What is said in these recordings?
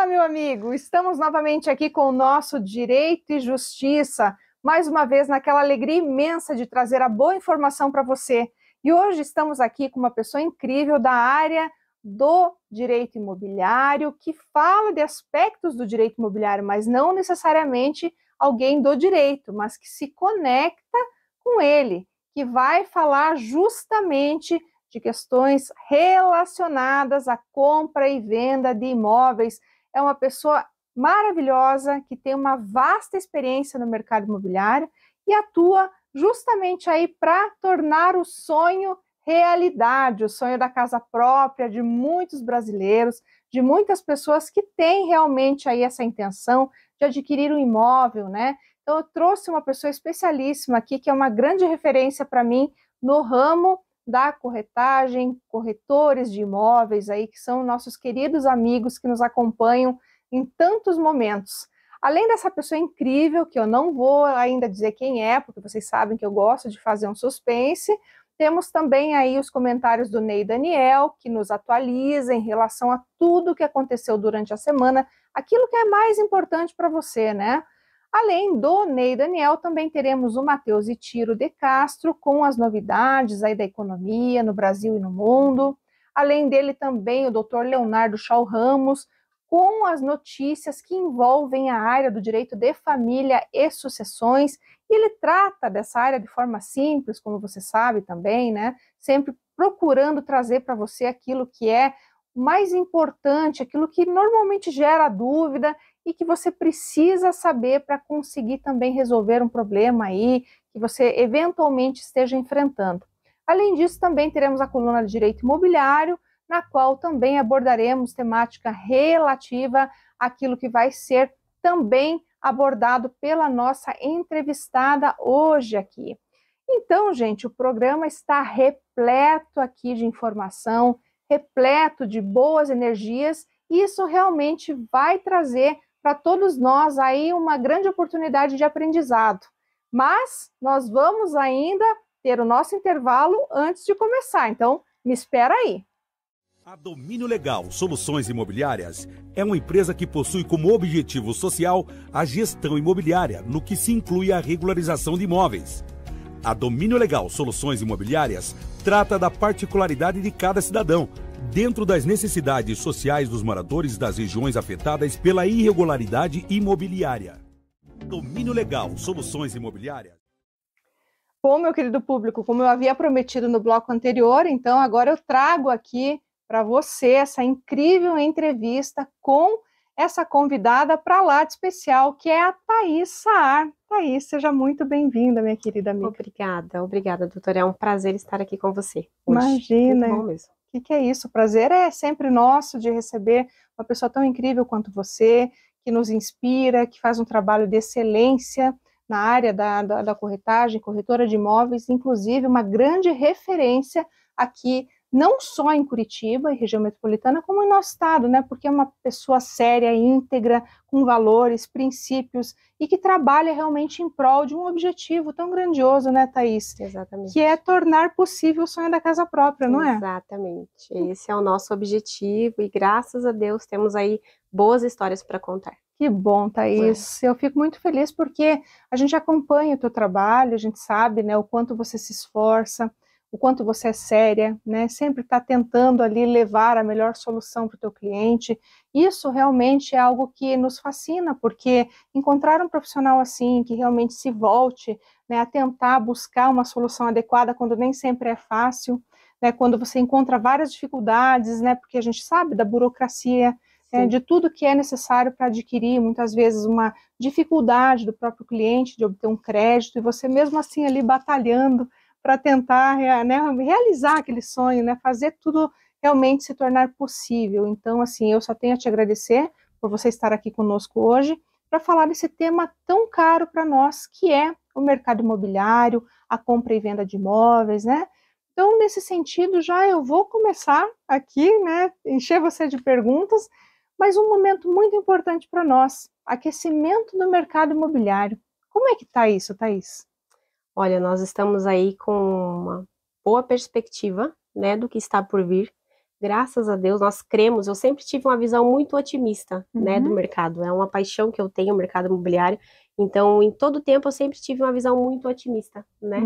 meu amigo! Estamos novamente aqui com o nosso Direito e Justiça, mais uma vez naquela alegria imensa de trazer a boa informação para você. E hoje estamos aqui com uma pessoa incrível da área do direito imobiliário, que fala de aspectos do direito imobiliário, mas não necessariamente alguém do direito, mas que se conecta com ele, que vai falar justamente de questões relacionadas à compra e venda de imóveis. É uma pessoa maravilhosa, que tem uma vasta experiência no mercado imobiliário e atua justamente aí para tornar o sonho realidade, o sonho da casa própria de muitos brasileiros, de muitas pessoas que têm realmente aí essa intenção de adquirir um imóvel, né? Então eu trouxe uma pessoa especialíssima aqui, que é uma grande referência para mim no ramo da corretagem, corretores de imóveis aí, que são nossos queridos amigos que nos acompanham em tantos momentos. Além dessa pessoa incrível, que eu não vou ainda dizer quem é, porque vocês sabem que eu gosto de fazer um suspense, temos também aí os comentários do Ney Daniel, que nos atualiza em relação a tudo que aconteceu durante a semana, aquilo que é mais importante para você, né? Além do Ney Daniel, também teremos o Matheus Itiro de Castro com as novidades aí da economia no Brasil e no mundo. Além dele também o Dr. Leonardo Chau Ramos com as notícias que envolvem a área do direito de família e sucessões. E ele trata dessa área de forma simples, como você sabe também, né? Sempre procurando trazer para você aquilo que é mais importante, aquilo que normalmente gera dúvida e que você precisa saber para conseguir também resolver um problema aí que você eventualmente esteja enfrentando. Além disso, também teremos a coluna de Direito Imobiliário, na qual também abordaremos temática relativa àquilo que vai ser também abordado pela nossa entrevistada hoje aqui. Então, gente, o programa está repleto aqui de informação, repleto de boas energias, e isso realmente vai trazer para todos nós aí uma grande oportunidade de aprendizado. Mas nós vamos ainda ter o nosso intervalo antes de começar, então me espera aí. A Domínio Legal Soluções Imobiliárias é uma empresa que possui como objetivo social a gestão imobiliária, no que se inclui a regularização de imóveis. A Domínio Legal Soluções Imobiliárias trata da particularidade de cada cidadão, dentro das necessidades sociais dos moradores das regiões afetadas pela irregularidade imobiliária. Domínio Legal Soluções Imobiliárias. Bom, meu querido público, como eu havia prometido no bloco anterior, então agora eu trago aqui para você essa incrível entrevista com essa convidada para lá de especial, que é a Thaís Saar. Thaís, seja muito bem-vinda, minha querida amiga. Obrigada, doutora. É um prazer estar aqui com você hoje. Imagina. Muito bom mesmo. O que é isso? O prazer é sempre nosso de receber uma pessoa tão incrível quanto você, que nos inspira, que faz um trabalho de excelência na área da corretagem, corretora de imóveis, inclusive uma grande referência aqui, não só em Curitiba e região metropolitana, como em nosso estado, né? Porque é uma pessoa séria, íntegra, com valores, princípios, e que trabalha realmente em prol de um objetivo tão grandioso, né, Thaís? Exatamente. Que é tornar possível o sonho da casa própria, não é? Exatamente. Esse é o nosso objetivo e graças a Deus temos aí boas histórias para contar. Que bom, Thaís. Eu fico muito feliz porque a gente acompanha o teu trabalho, a gente sabe, né, o quanto você se esforça, o quanto você é séria, né, sempre está tentando ali levar a melhor solução para o teu cliente. Isso realmente é algo que nos fascina, porque encontrar um profissional assim, que realmente se volte, né, a tentar buscar uma solução adequada quando nem sempre é fácil, né, quando você encontra várias dificuldades, né, porque a gente sabe da burocracia, de tudo que é necessário para adquirir, muitas vezes uma dificuldade do próprio cliente de obter um crédito, e você mesmo assim ali batalhando para tentar, né, realizar aquele sonho, né, fazer tudo realmente se tornar possível. Então, assim, eu só tenho a te agradecer por você estar aqui conosco hoje para falar desse tema tão caro para nós, que é o mercado imobiliário, a compra e venda de imóveis, né? Então, nesse sentido, já eu vou começar aqui, né, encher você de perguntas, mas um momento muito importante para nós, aquecimento do mercado imobiliário. Como é que está isso, Thaís? Olha, nós estamos aí com uma boa perspectiva, né, do que está por vir. graças a Deus, nós cremos. Eu sempre tive uma visão muito otimista, né, do mercado. É uma paixão que eu tenho, o mercado imobiliário. Então, em todo tempo, eu sempre tive uma visão muito otimista, né?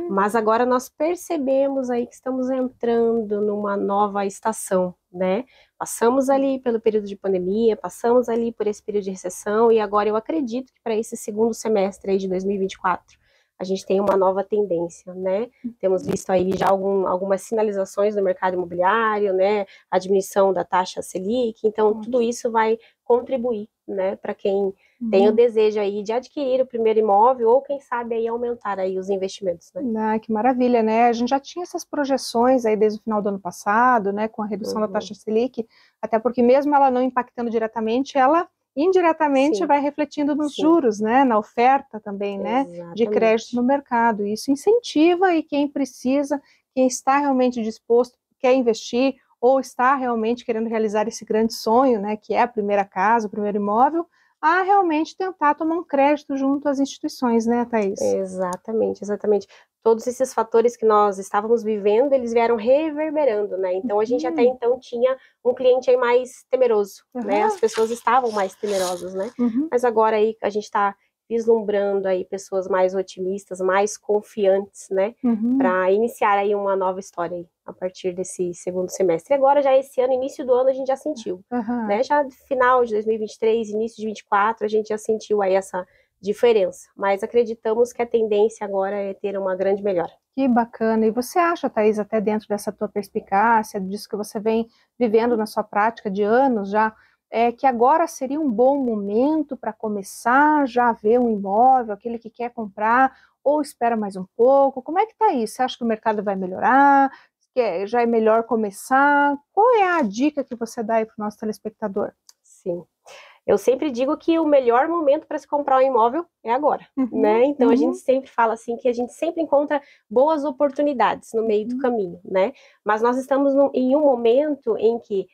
Mas agora nós percebemos aí que estamos entrando numa nova estação, né? Passamos ali pelo período de pandemia, passamos ali por esse período de recessão, e agora eu acredito que para esse segundo semestre aí de 2024, a gente tem uma nova tendência, né? Temos visto aí já algumas sinalizações no mercado imobiliário, né? A diminuição da taxa Selic, então tudo isso vai contribuir, né? Para quem tem o desejo aí de adquirir o primeiro imóvel ou quem sabe aí aumentar aí os investimentos, né? Ah, que maravilha, né? A gente já tinha essas projeções aí desde o final do ano passado, né? Com a redução da taxa Selic, até porque mesmo ela não impactando diretamente, ela indiretamente vai refletindo nos juros, né? Na oferta também, né? De crédito no mercado. Isso incentiva e quem precisa, quem está realmente disposto, quer investir ou está realmente querendo realizar esse grande sonho, né? Que é a primeira casa, o primeiro imóvel, a realmente tentar tomar um crédito junto às instituições, né, Thaís? Exatamente, exatamente. Todos esses fatores que nós estávamos vivendo, eles vieram reverberando, né? Então, a gente até então tinha um cliente aí mais temeroso, né? As pessoas estavam mais temerosas, né? Mas agora aí a gente está vislumbrando aí pessoas mais otimistas, mais confiantes, né? Para iniciar aí uma nova história aí, a partir desse segundo semestre. E agora, já esse ano, início do ano, a gente já sentiu, né? Já no final de 2023, início de 2024, a gente já sentiu aí essa diferença, mas acreditamos que a tendência agora é ter uma grande melhora. Que bacana. E você acha, Thaís, até dentro dessa tua perspicácia, disso que você vem vivendo na sua prática de anos já, que agora seria um bom momento para começar já a ver um imóvel, aquele que quer comprar, ou espera mais um pouco? Como é que está isso? Você acha que o mercado vai melhorar? Já é melhor começar? Qual é a dica que você dá aí para o nosso telespectador? Sim. Eu sempre digo que o melhor momento para se comprar um imóvel é agora, né? Então, a gente sempre fala assim que a gente sempre encontra boas oportunidades no meio do caminho, né? Mas nós estamos em um momento em que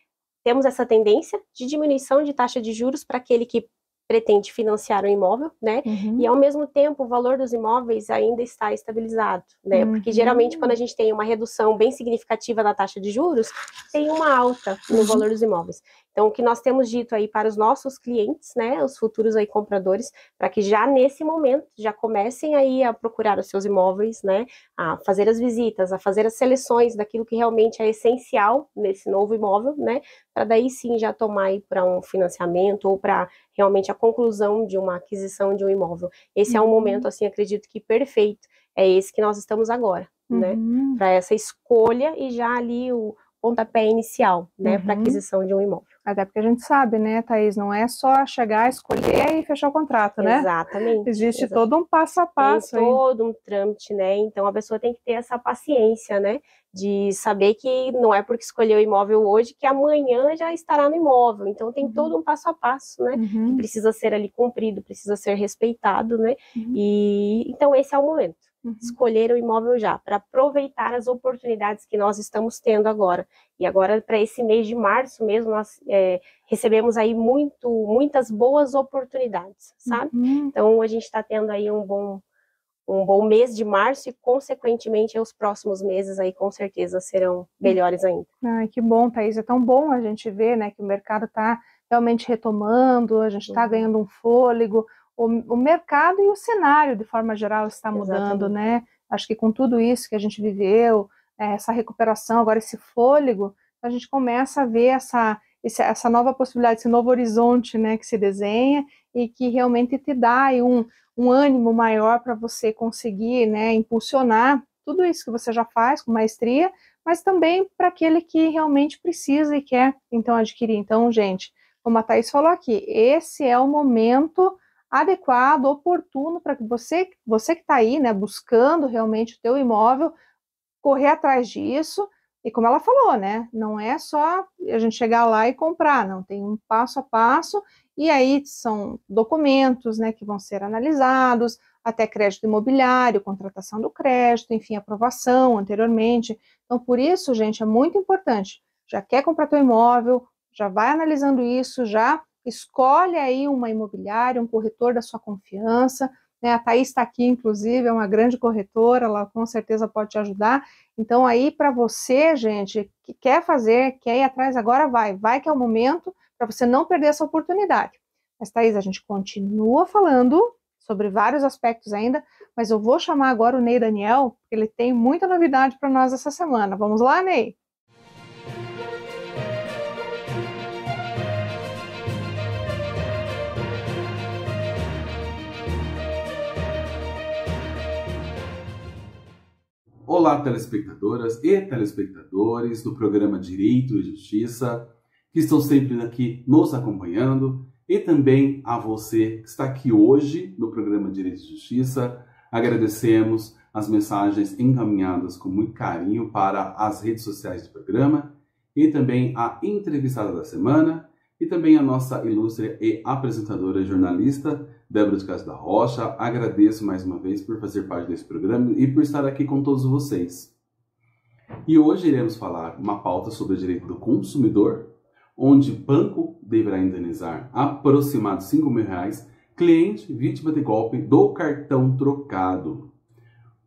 temos essa tendência de diminuição de taxa de juros para aquele que pretende financiar um imóvel, né? E ao mesmo tempo o valor dos imóveis ainda está estabilizado, né? Porque geralmente quando a gente tem uma redução bem significativa na taxa de juros, tem uma alta no valor dos imóveis. Então, o que nós temos dito aí para os nossos clientes, né, os futuros aí compradores, para que já nesse momento já comecem aí a procurar os seus imóveis, né, a fazer as visitas, a fazer as seleções daquilo que realmente é essencial nesse novo imóvel, né, para daí sim já tomar aí para um financiamento ou para realmente a conclusão de uma aquisição de um imóvel. Esse é um momento, assim, acredito que perfeito, é esse que nós estamos agora, né, para essa escolha e já ali o pontapé inicial, né, para aquisição de um imóvel. Até porque a gente sabe, né, Thaís, não é só chegar, escolher e fechar o contrato, né? Exatamente. Existe todo um passo a passo. Tem todo um trâmite, né? Então a pessoa tem que ter essa paciência, né? De saber que não é porque escolheu o imóvel hoje que amanhã já estará no imóvel. Então tem todo um passo a passo, né? Que precisa ser ali cumprido, precisa ser respeitado, né? E então esse é o momento. Escolher o imóvel já, para aproveitar as oportunidades que nós estamos tendo agora. E agora, para esse mês de março mesmo, nós recebemos aí muitas boas oportunidades, sabe? Então, a gente está tendo aí um bom mês de março e, consequentemente, os próximos meses aí, com certeza, serão melhores ainda. Ai, que bom, Thaís. É tão bom a gente ver, né, que o mercado está realmente retomando, a gente está ganhando um fôlego, o mercado e o cenário, de forma geral, está mudando, né? Acho que com tudo isso que a gente viveu, essa recuperação, agora esse fôlego, a gente começa a ver essa nova possibilidade, esse novo horizonte, né, que se desenha e que realmente te dá aí um ânimo maior para você conseguir, né, impulsionar tudo isso que você já faz com maestria, mas também para aquele que realmente precisa e quer, então, adquirir. Então, gente, como a Thaís falou aqui, esse é o momento adequado, oportuno para que você que está aí, né, buscando realmente o teu imóvel, correr atrás disso, e como ela falou, né, não é só a gente chegar lá e comprar, não, tem um passo a passo, e aí são documentos, né, que vão ser analisados, até crédito imobiliário, contratação do crédito, enfim, aprovação anteriormente. Então, por isso, gente, é muito importante, já quer comprar teu imóvel, já vai analisando isso, já escolhe aí uma imobiliária, um corretor da sua confiança, né? A Thaís está aqui, inclusive, é uma grande corretora, ela com certeza pode te ajudar. Então, aí, para você, gente, que quer fazer, quer ir atrás agora, vai que é o momento para você não perder essa oportunidade. Mas, Thaís, a gente continua falando sobre vários aspectos ainda, mas eu vou chamar agora o Ney Daniel, porque ele tem muita novidade para nós essa semana. Vamos lá, Ney? Olá, telespectadoras e telespectadores do programa Direito e Justiça, que estão sempre aqui nos acompanhando, e também a você que está aqui hoje no programa Direito e Justiça. Agradecemos as mensagens encaminhadas com muito carinho para as redes sociais do programa, e também a entrevistada da semana, e também a nossa ilustre e apresentadora jornalista, Débora de Castro da Rocha. Agradeço mais uma vez por fazer parte desse programa e por estar aqui com todos vocês. E hoje iremos falar uma pauta sobre o direito do consumidor, onde banco deverá indenizar aproximadamente R$5.000 cliente vítima de golpe do cartão trocado.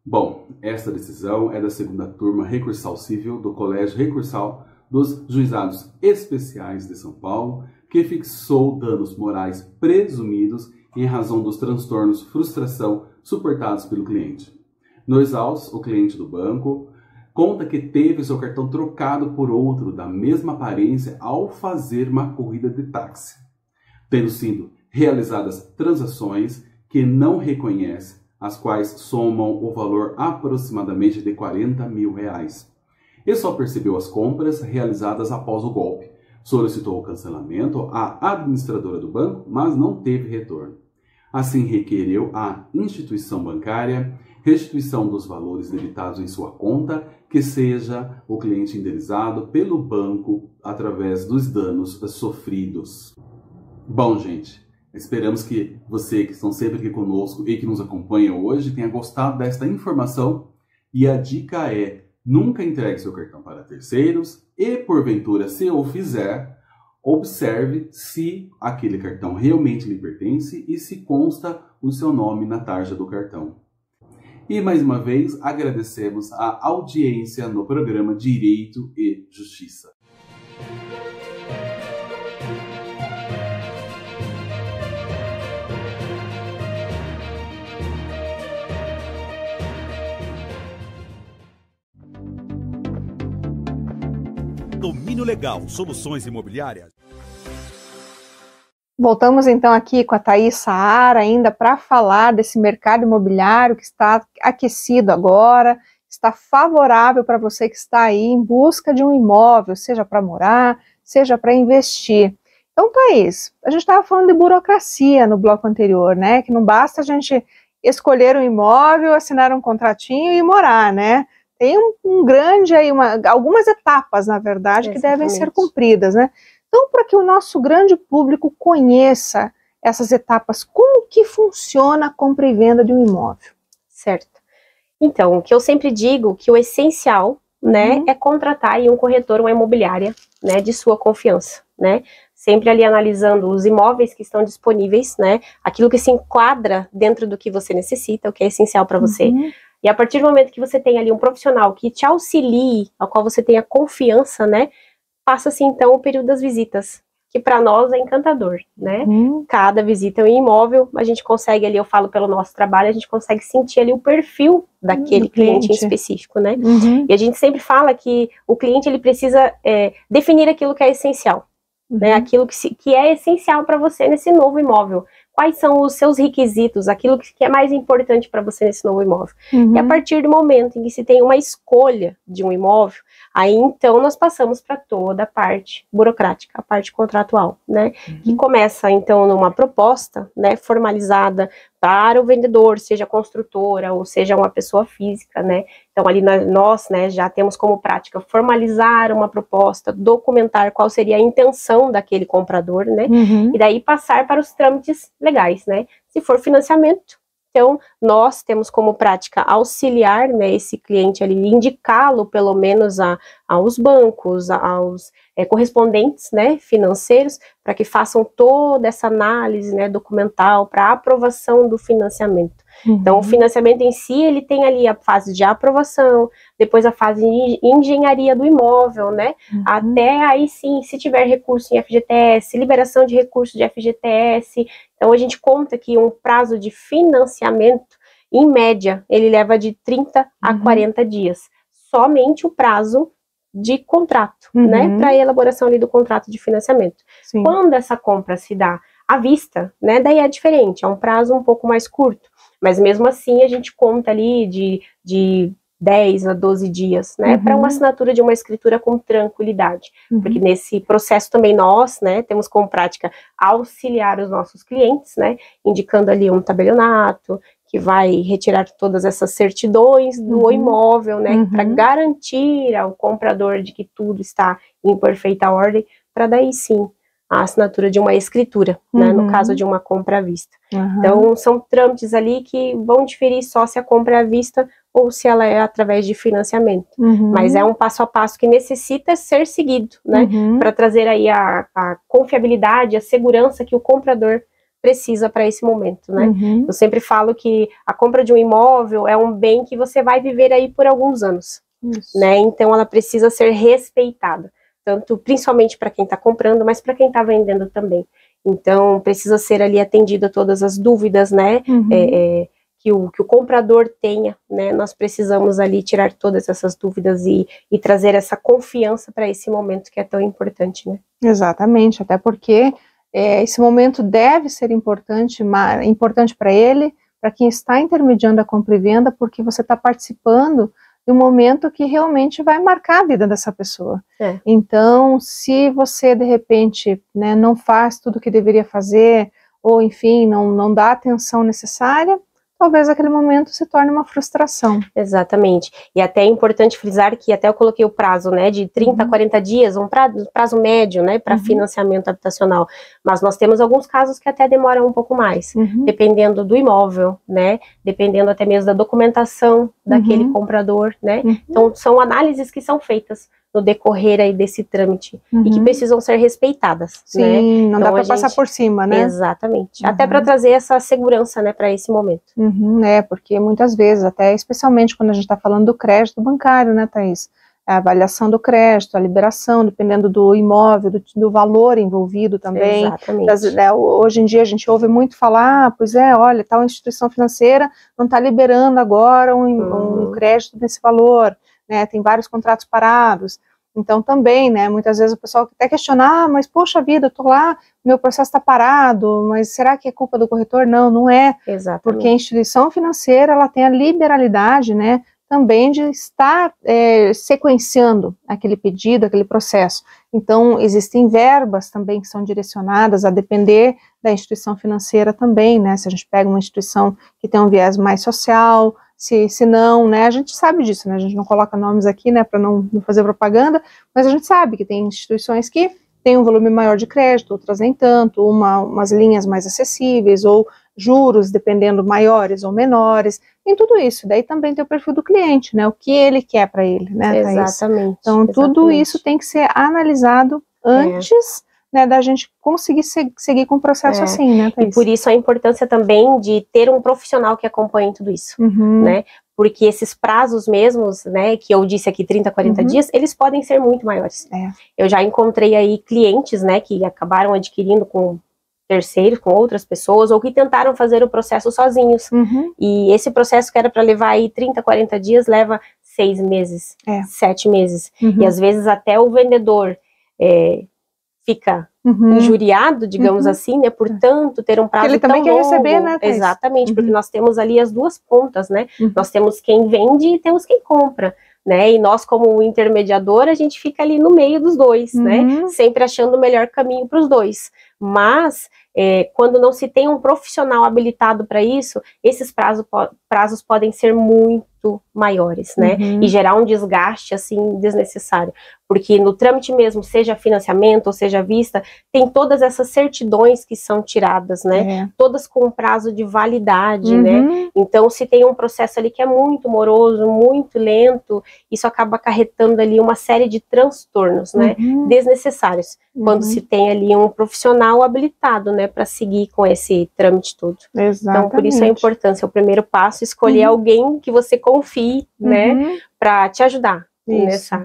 Bom, esta decisão é da segunda turma recursal civil do Colégio Recursal dos Juizados Especiais de São Paulo, que fixou danos morais presumidos em razão dos transtornos frustração suportados pelo cliente. Nos autos, o cliente do banco conta que teve seu cartão trocado por outro da mesma aparência ao fazer uma corrida de táxi, tendo sido realizadas transações que não reconhece, as quais somam o valor aproximadamente de R$40.000. E só percebeu as compras realizadas após o golpe. Solicitou o cancelamento à administradora do banco, mas não teve retorno. Assim, requereu à instituição bancária restituição dos valores debitados em sua conta, que seja o cliente indenizado pelo banco através dos danos sofridos. Bom, gente, esperamos que você que estão sempre aqui conosco e que nos acompanha hoje tenha gostado desta informação. E a dica é: nunca entregue seu cartão para terceiros e, porventura, se o fizer, observe se aquele cartão realmente lhe pertence e se consta o seu nome na tarja do cartão. E, mais uma vez, agradecemos a audiência no programa Direito e Justiça. Domínio Legal, Soluções Imobiliárias. Voltamos então aqui com a Thaís Saara ainda para falar desse mercado imobiliário que está aquecido agora, está favorável para você que está aí em busca de um imóvel, seja para morar, seja para investir. Então, Thaís, a gente estava falando de burocracia no bloco anterior, né? Que não basta a gente escolher um imóvel, assinar um contratinho e morar, né? Tem um grande aí, algumas etapas, na verdade, que devem ser cumpridas, né? Então, para que o nosso grande público conheça essas etapas, como que funciona a compra e venda de um imóvel? Certo. Então, o que eu sempre digo, que o essencial, né, é contratar aí um corretor, uma imobiliária, né, de sua confiança, né? Sempre ali analisando os imóveis que estão disponíveis, né? Aquilo que se enquadra dentro do que você necessita, o que é essencial para você. E a partir do momento que você tem ali um profissional que te auxilie, ao qual você tenha confiança, né? Passa-se então o período das visitas, que para nós é encantador, né? Cada visita é um imóvel, a gente consegue ali, eu falo pelo nosso trabalho, a gente consegue sentir ali o perfil daquele cliente em específico, né? E a gente sempre fala que o cliente ele precisa definir aquilo que é essencial, né? Aquilo que é essencial para você nesse novo imóvel. Quais são os seus requisitos, aquilo que é mais importante para você nesse novo imóvel. E a partir do momento em que se tem uma escolha de um imóvel, aí então nós passamos para toda a parte burocrática, a parte contratual, né? Que começa então numa proposta, né, formalizada para o vendedor, seja construtora ou seja uma pessoa física, né? Então ali nós, né, já temos como prática formalizar uma proposta, documentar qual seria a intenção daquele comprador, né? E daí passar para os trâmites legais, né? Se for financiamento, então nós temos como prática auxiliar, né, esse cliente ali, indicá-lo pelo menos a aos bancos, aos correspondentes, né, financeiros, para que façam toda essa análise, né, documental para aprovação do financiamento. Então, o financiamento em si, ele tem ali a fase de aprovação, depois a fase de engenharia do imóvel, né, até aí sim, se tiver recurso em FGTS, liberação de recursos de FGTS. Então, a gente conta que um prazo de financiamento, em média, ele leva de 30 a 40 dias. Somente o prazo de contrato, né, para a elaboração ali do contrato de financiamento. Sim. Quando essa compra se dá à vista, né, daí é diferente, é um prazo um pouco mais curto, mas mesmo assim a gente conta ali de 10 a 12 dias, né, para uma assinatura de uma escritura com tranquilidade, porque nesse processo também nós, né, temos como prática auxiliar os nossos clientes, né, indicando ali um tabelionato, que vai retirar todas essas certidões do imóvel, né, para garantir ao comprador de que tudo está em perfeita ordem, para daí sim a assinatura de uma escritura, né, no caso de uma compra à vista. Então, são trâmites ali que vão diferir só se a compra é à vista ou se ela é através de financiamento. Mas é um passo a passo que necessita ser seguido, né, para trazer aí a confiabilidade, a segurança que o comprador precisa para esse momento, né? Eu sempre falo que a compra de um imóvel é um bem que você vai viver aí por alguns anos, né? Então ela precisa ser respeitada, tanto principalmente para quem está comprando, mas para quem está vendendo também. Então precisa ser ali atendida todas as dúvidas, né? Que o comprador tenha, né? Nós precisamos ali tirar todas essas dúvidas e trazer essa confiança para esse momento que é tão importante, né? Exatamente, até porque esse momento deve ser importante para ele, para quem está intermediando a compra e venda, porque você está participando de um momento que realmente vai marcar a vida dessa pessoa. Então, se você, de repente, né, não faz tudo o que deveria fazer, ou, enfim, não dá a atenção necessária, talvez aquele momento se torne uma frustração. Exatamente. E até é importante frisar que até eu coloquei o prazo, né, de 30 a 40 dias, um prazo médio, né, para financiamento habitacional. Mas nós temos alguns casos que até demoram um pouco mais, dependendo do imóvel, né, dependendo até mesmo da documentação daquele comprador, né. Então, são análises que são feitas no decorrer aí desse trâmite e que precisam ser respeitadas. Sim, né? Não dá para passar por cima, né? Exatamente. Até para trazer essa segurança, né, para esse momento. Porque muitas vezes, até especialmente quando a gente está falando do crédito bancário, né, Thaís? A avaliação do crédito, a liberação, dependendo do imóvel, do valor envolvido também. Exatamente. Hoje em dia a gente ouve muito falar, olha, tal instituição financeira não está liberando agora um crédito desse valor, né, tem vários contratos parados. Então também, né, muitas vezes o pessoal até questiona, mas poxa vida, eu tô lá, meu processo está parado, mas será que é culpa do corretor? Não, não é. Exatamente. Porque a instituição financeira, ela tem a liberalidade, né, também de estar sequenciando aquele pedido, aquele processo. Então, existem verbas também que são direcionadas a depender da instituição financeira também, né, se a gente pega uma instituição que tem um viés mais social, se não, né, a gente sabe disso, né, a gente não coloca nomes aqui, né, para não fazer propaganda, mas a gente sabe que tem instituições que têm um volume maior de crédito, outras nem tanto, umas linhas mais acessíveis, ou juros, dependendo, maiores ou menores, tem tudo isso. Daí também tem o perfil do cliente, né, o que ele quer para ele, né, Exatamente. Então, tudo isso tem que ser analisado antes, né, da gente conseguir seguir com o processo assim, né, Thaís? E por isso a importância também de ter um profissional que acompanhe tudo isso, né, porque esses prazos mesmos, né, que eu disse aqui, 30, 40 dias, eles podem ser muito maiores. Eu já encontrei aí clientes, né, que acabaram adquirindo com terceiros, com outras pessoas, ou que tentaram fazer o processo sozinhos, e esse processo que era para levar aí 30, 40 dias, leva 6 meses, 7 meses, e às vezes até o vendedor fica injuriado, digamos assim, né, por tanto ter um prazo ele também tão quer longo. receber, né, Thaís? Exatamente, porque nós temos ali as duas pontas, né, nós temos quem vende e temos quem compra, né, e nós como intermediador, a gente fica ali no meio dos dois, né, sempre achando o melhor caminho para os dois, mas quando não se tem um profissional habilitado para isso, esses prazos podem ser muito muito maiores, né? E gerar um desgaste, assim, desnecessário. Porque no trâmite mesmo, seja financiamento ou seja vista, tem todas essas certidões que são tiradas, né? Todas com prazo de validade, né? Então, se tem um processo ali que é muito moroso, muito lento, isso acaba acarretando ali uma série de transtornos, né? Desnecessários. Quando se tem ali um profissional habilitado, né? Para seguir com esse trâmite todo. Então, por isso a importância, o primeiro passo, escolher alguém que você confie, né? Para te ajudar nesse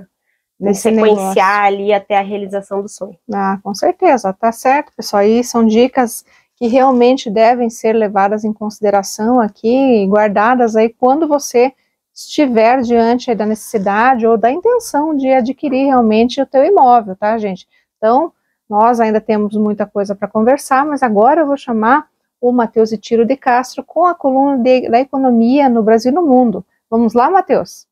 sequenciar ali até a realização do sonho. Ah, com certeza, tá certo, pessoal. Aí são dicas que realmente devem ser levadas em consideração aqui, guardadas aí quando você estiver diante aí da necessidade ou da intenção de adquirir realmente o teu imóvel, tá, gente? Então, nós ainda temos muita coisa para conversar, mas agora eu vou chamar o Matheus Itiro de Castro com a coluna da economia no Brasil e no mundo. Vamos lá, Matheus?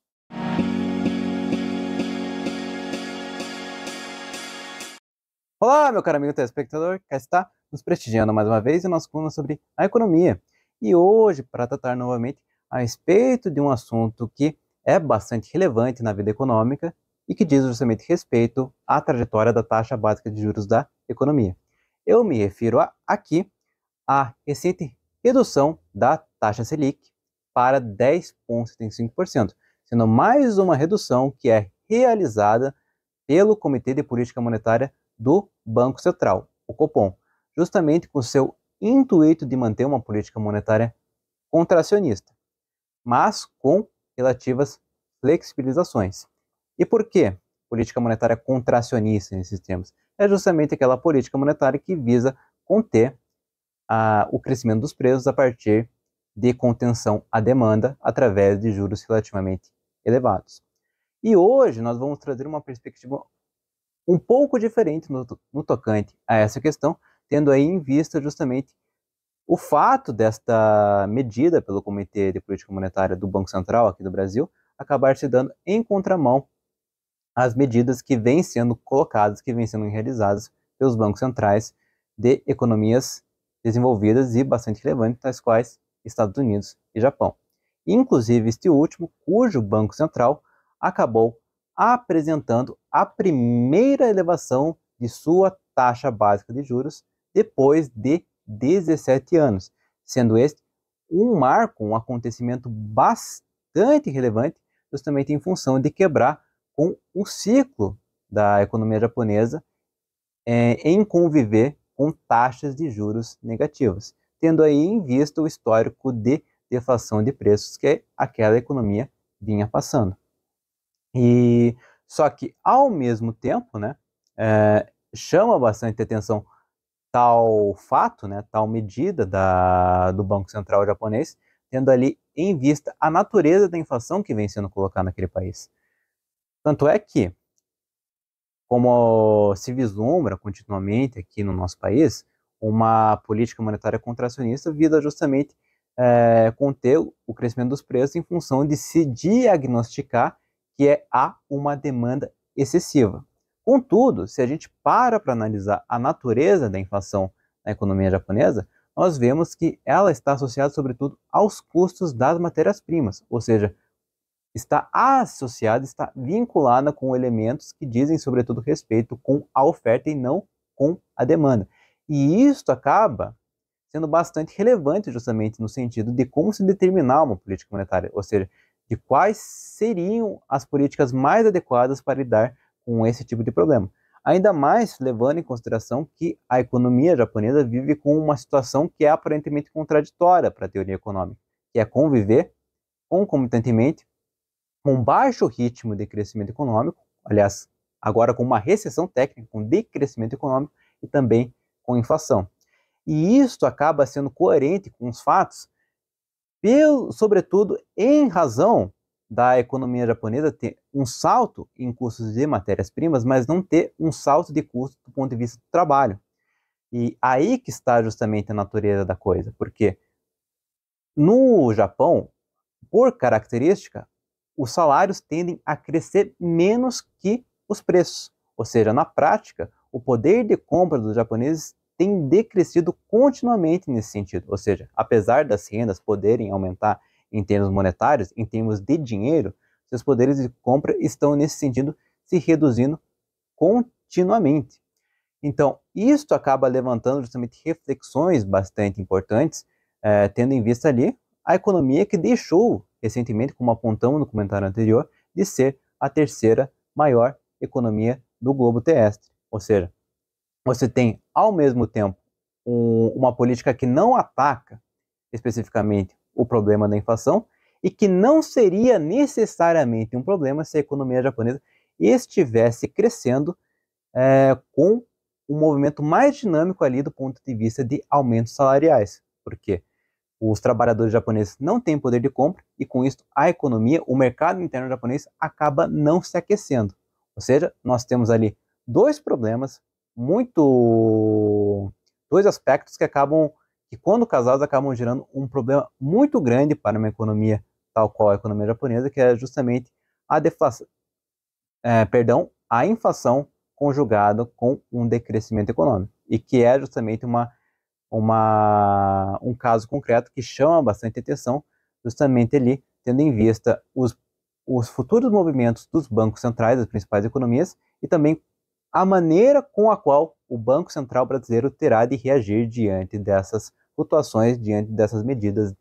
Olá, meu caro amigo telespectador, cá está nos prestigiando mais uma vez em nossa coluna sobre a economia. E hoje, para tratar novamente a respeito de um assunto que é bastante relevante na vida econômica e que diz justamente respeito à trajetória da taxa básica de juros da economia. Eu me refiro aqui à recente redução da taxa Selic para 10,75%, sendo mais uma redução que é realizada pelo Comitê de Política Monetária do Banco Central, o Copom, justamente com seu intuito de manter uma política monetária contracionista, mas com relativas flexibilizações. E por que política monetária contracionista nesses termos? É justamente aquela política monetária que visa conter o crescimento dos preços a partir de contenção à demanda através de juros relativamente elevados. E hoje nós vamos trazer uma perspectiva um pouco diferente no tocante a essa questão, tendo aí em vista justamente o fato desta medida pelo Comitê de Política Monetária do Banco Central aqui do Brasil acabar se dando em contramão às medidas que vêm sendo colocadas, que vêm sendo realizadas pelos bancos centrais de economias desenvolvidas e bastante relevantes, tais quais Estados Unidos e Japão. Inclusive este último, cujo Banco Central acabou apresentando a primeira elevação de sua taxa básica de juros depois de 17 anos, sendo este um marco, um acontecimento bastante relevante, justamente em função de quebrar com o ciclo da economia japonesa em conviver com taxas de juros negativas, tendo aí em vista o histórico de deflação de preços que aquela economia vinha passando. E só que ao mesmo tempo, né, chama bastante atenção tal fato, né, tal medida do Banco Central japonês, tendo ali em vista a natureza da inflação que vem sendo colocada naquele país. Tanto é que, como se vislumbra continuamente aqui no nosso país, uma política monetária contracionista visa justamente conter o crescimento dos preços em função de se diagnosticar que há uma demanda excessiva. Contudo, se a gente para analisar a natureza da inflação na economia japonesa, nós vemos que ela está associada, sobretudo, aos custos das matérias-primas, ou seja, está associada, está vinculada com elementos que dizem, sobretudo, respeito com a oferta e não com a demanda. E isso acaba sendo bastante relevante justamente no sentido de como se determinar uma política monetária, ou seja, de quais seriam as políticas mais adequadas para lidar com esse tipo de problema. Ainda mais levando em consideração que a economia japonesa vive com uma situação que é aparentemente contraditória para a teoria econômica, que é conviver concomitantemente com um baixo ritmo de crescimento econômico, aliás, agora com uma recessão técnica, com decrescimento econômico e também com inflação. E isso acaba sendo coerente com os fatos, sobretudo em razão da economia japonesa ter um salto em custos de matérias-primas, mas não ter um salto de custo do ponto de vista do trabalho. E aí que está justamente a natureza da coisa, porque no Japão, por característica, os salários tendem a crescer menos que os preços. Ou seja, na prática, o poder de compra dos japoneses tem decrescido continuamente nesse sentido. Ou seja, apesar das rendas poderem aumentar em termos monetários, em termos de dinheiro, seus poderes de compra estão, nesse sentido, se reduzindo continuamente. Então, isto acaba levantando justamente reflexões bastante importantes, tendo em vista ali a economia que deixou recentemente, como apontamos no comentário anterior, de ser a terceira maior economia do globo terrestre. Ou seja, você tem, ao mesmo tempo, uma política que não ataca especificamente o problema da inflação e que não seria necessariamente um problema se a economia japonesa estivesse crescendo com um movimento mais dinâmico ali do ponto de vista de aumentos salariais. Porque os trabalhadores japoneses não têm poder de compra e com isso a economia, o mercado interno japonês acaba não se aquecendo. Ou seja, nós temos ali dois problemas dois aspectos que quando casados, acabam gerando um problema muito grande para uma economia tal qual a economia japonesa, que é justamente a inflação conjugada com um decrescimento econômico, e que é justamente um caso concreto que chama bastante atenção, justamente ali, tendo em vista os futuros movimentos dos bancos centrais das principais economias e também a maneira com a qual o Banco Central brasileiro terá de reagir diante dessas flutuações, diante dessas medidas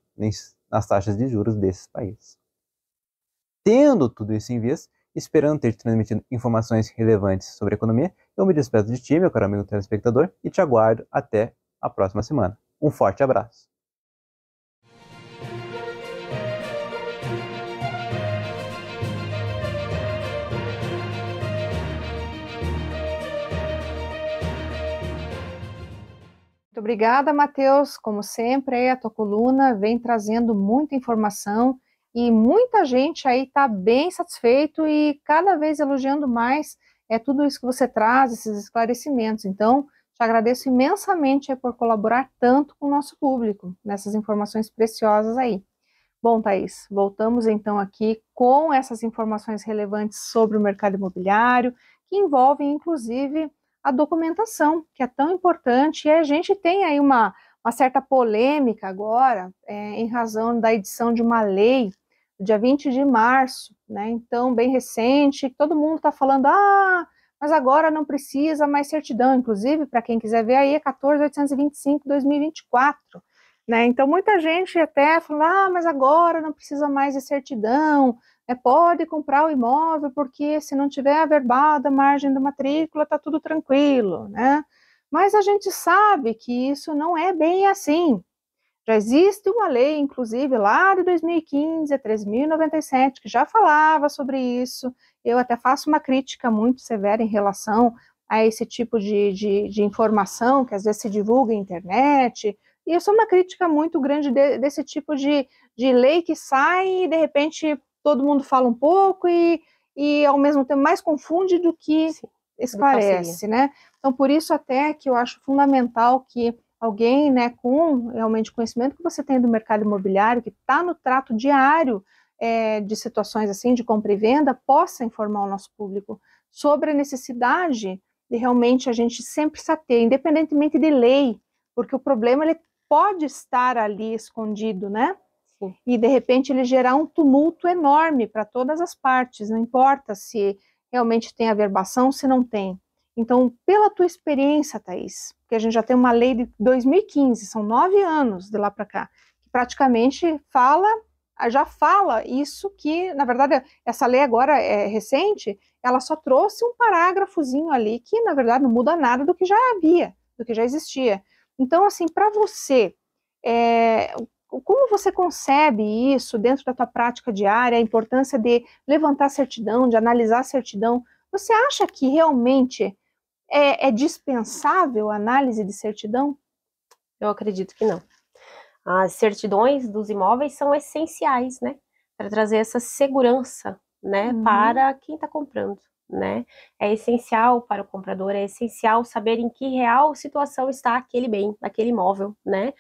nas taxas de juros desses países. Tendo tudo isso em vista, esperando ter te transmitido informações relevantes sobre a economia, eu me despeço de ti, meu caro amigo telespectador, e te aguardo até a próxima semana. Um forte abraço! Muito obrigada, Matheus. Como sempre, aí a tua coluna vem trazendo muita informação e muita gente aí está bem satisfeito e cada vez elogiando mais tudo isso que você traz, esses esclarecimentos. Então, te agradeço imensamente por colaborar tanto com o nosso público nessas informações preciosas aí. Bom, Thaís, voltamos então aqui com essas informações relevantes sobre o mercado imobiliário, que envolvem inclusive a documentação, que é tão importante, e a gente tem aí uma certa polêmica agora, em razão da edição de uma lei, dia 20 de março, né, então bem recente, todo mundo está falando, mas agora não precisa mais certidão, inclusive, para quem quiser ver aí, é 14.825/2024, né, então muita gente até fala, mas agora não precisa mais de certidão, pode comprar o imóvel, porque se não tiver averbada a margem da matrícula, está tudo tranquilo, né? Mas a gente sabe que isso não é bem assim. Já existe uma lei, inclusive, lá de 2015, a 13.097, que já falava sobre isso. Eu até faço uma crítica muito severa em relação a esse tipo de informação que às vezes se divulga na internet. E eu sou uma crítica muito grande desse tipo de lei que sai e, de repente, todo mundo fala um pouco e ao mesmo tempo mais confunde do que esclarece, né? Então, por isso até que eu acho fundamental que alguém, né, com realmente conhecimento que você tem do mercado imobiliário, que está no trato diário de situações assim, de compra e venda, possa informar o nosso público sobre a necessidade de realmente a gente sempre se ater, independentemente de lei, porque o problema ele pode estar ali escondido, né? E de repente ele gerar um tumulto enorme para todas as partes, não importa se realmente tem averbação, se não tem. Então, pela tua experiência, Thaís, porque a gente já tem uma lei de 2015, são 9 anos de lá para cá, que praticamente já fala isso que, na verdade, essa lei agora é recente, ela só trouxe um parágrafozinho ali que, na verdade, não muda nada do que já havia, do que já existia. Então, assim, para você, como você concebe isso dentro da tua prática diária, a importância de levantar a certidão, de analisar a certidão? Você acha que realmente é dispensável a análise de certidão? Eu acredito que não. As certidões dos imóveis são essenciais, né, para trazer essa segurança, né, para quem está comprando, né? É essencial para o comprador, é essencial saber em que real situação está aquele bem, aquele imóvel, né?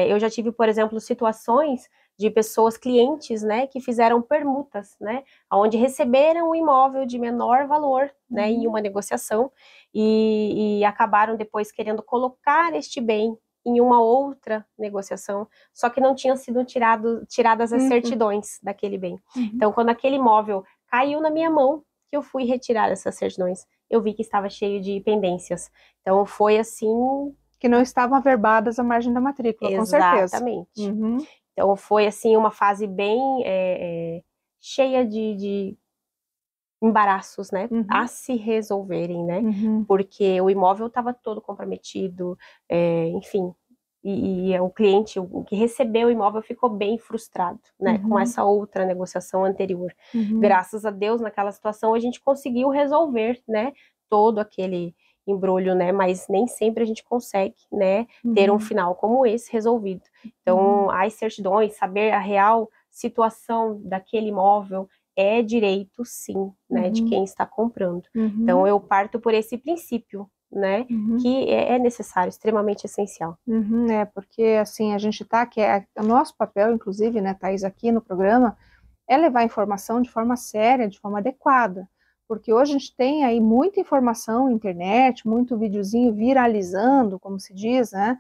Eu já tive, por exemplo, situações de pessoas, clientes, né, que fizeram permutas, né, onde receberam o imóvel de menor valor, né, em uma negociação e acabaram depois querendo colocar este bem, em uma outra negociação, só que não tinham sido tiradas as certidões daquele bem. Então, quando aquele imóvel caiu na minha mão, que eu fui retirar essas certidões, eu vi que estava cheio de pendências. Então, foi assim... Que não estavam averbadas à margem da matrícula, com certeza. Exatamente. Então, foi assim uma fase bem cheia de embaraços, né, a se resolverem, né, porque o imóvel estava todo comprometido, enfim, e o cliente, o que recebeu o imóvel ficou bem frustrado, né, com essa outra negociação anterior. Graças a Deus, naquela situação, a gente conseguiu resolver, né, todo aquele embrulho, né, mas nem sempre a gente consegue, né, ter um final como esse resolvido. Então, as certidões, saber a real situação daquele imóvel, é direito, sim, né, de quem está comprando. Então, eu parto por esse princípio, né, que é necessário, extremamente essencial. Porque, assim, a gente tá, que é o nosso papel, inclusive, né, Thaís, aqui no programa, é levar a informação de forma séria, de forma adequada. Porque hoje a gente tem aí muita informação na internet, muito videozinho viralizando, como se diz, né,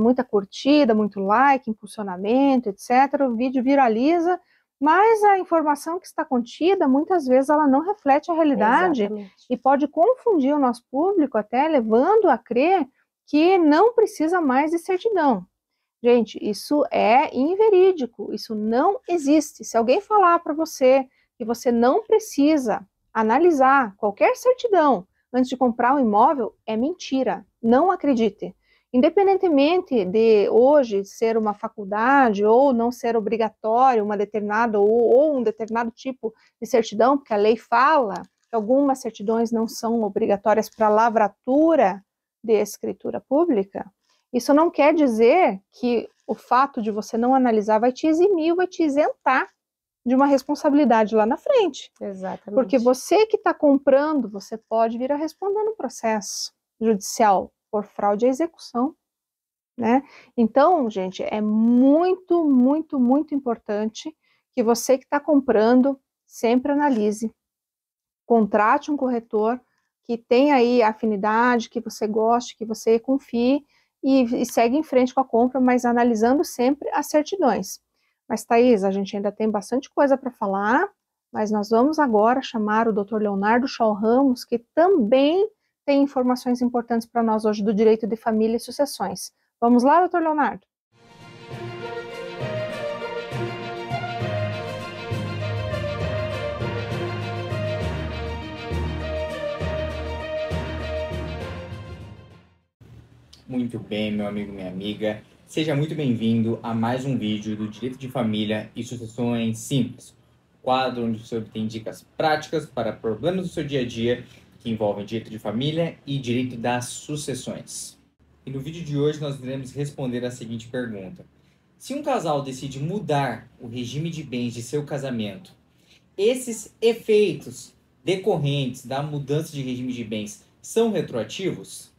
muita curtida, muito like, impulsionamento, etc. O vídeo viraliza, mas a informação que está contida, muitas vezes, ela não reflete a realidade. Exatamente. E pode confundir o nosso público, até levando a crer que não precisa mais de certidão. Gente, isso é inverídico, isso não existe. Se alguém falar para você que você não precisa analisar qualquer certidão antes de comprar um imóvel, é mentira, não acredite. Independentemente de hoje ser uma faculdade ou não ser obrigatório uma determinada ou um determinado tipo de certidão, porque a lei fala que algumas certidões não são obrigatórias para lavratura de escritura pública, isso não quer dizer que o fato de você não analisar vai te eximir, vai te isentar de uma responsabilidade lá na frente. Exatamente. Porque você que está comprando, você pode vir a responder no processo judicial por fraude à execução, né? Então, gente, é muito, muito, muito importante que você que está comprando sempre analise. Contrate um corretor que tenha aí afinidade, que você goste, que você confie e segue em frente com a compra, mas analisando sempre as certidões. Mas, Thaís, a gente ainda tem bastante coisa para falar, mas nós vamos agora chamar o Dr. Leonardo Schall Ramos, que também tem informações importantes para nós hoje do direito de família e sucessões. Vamos lá, doutor Leonardo? Muito bem, meu amigo, minha amiga. Seja muito bem-vindo a mais um vídeo do Direito de Família e Sucessões Simples, quadro onde você obtém dicas práticas para problemas do seu dia a dia que envolvem direito de família e direito das sucessões. E no vídeo de hoje nós iremos responder a seguinte pergunta: se um casal decide mudar o regime de bens de seu casamento, esses efeitos decorrentes da mudança de regime de bens são retroativos?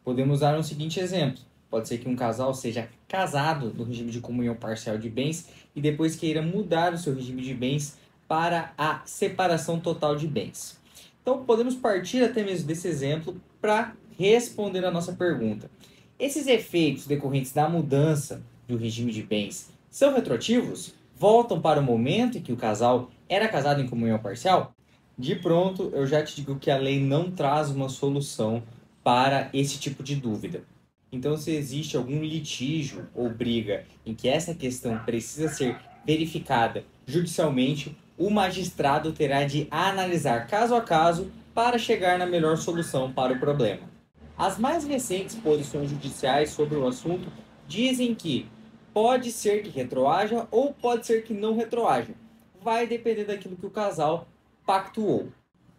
Podemos dar um seguinte exemplo. Pode ser que um casal seja casado no regime de comunhão parcial de bens e depois queira mudar o seu regime de bens para a separação total de bens. Então, podemos partir até mesmo desse exemplo para responder a nossa pergunta. Esses efeitos decorrentes da mudança do regime de bens são retroativos? Voltam para o momento em que o casal era casado em comunhão parcial? De pronto, eu já te digo que a lei não traz uma solução para esse tipo de dúvida. Então, se existe algum litígio ou briga em que essa questão precisa ser verificada judicialmente, o magistrado terá de analisar caso a caso para chegar na melhor solução para o problema. As mais recentes posições judiciais sobre o assunto dizem que pode ser que retroaja ou pode ser que não retroaja. Vai depender daquilo que o casal pactuou.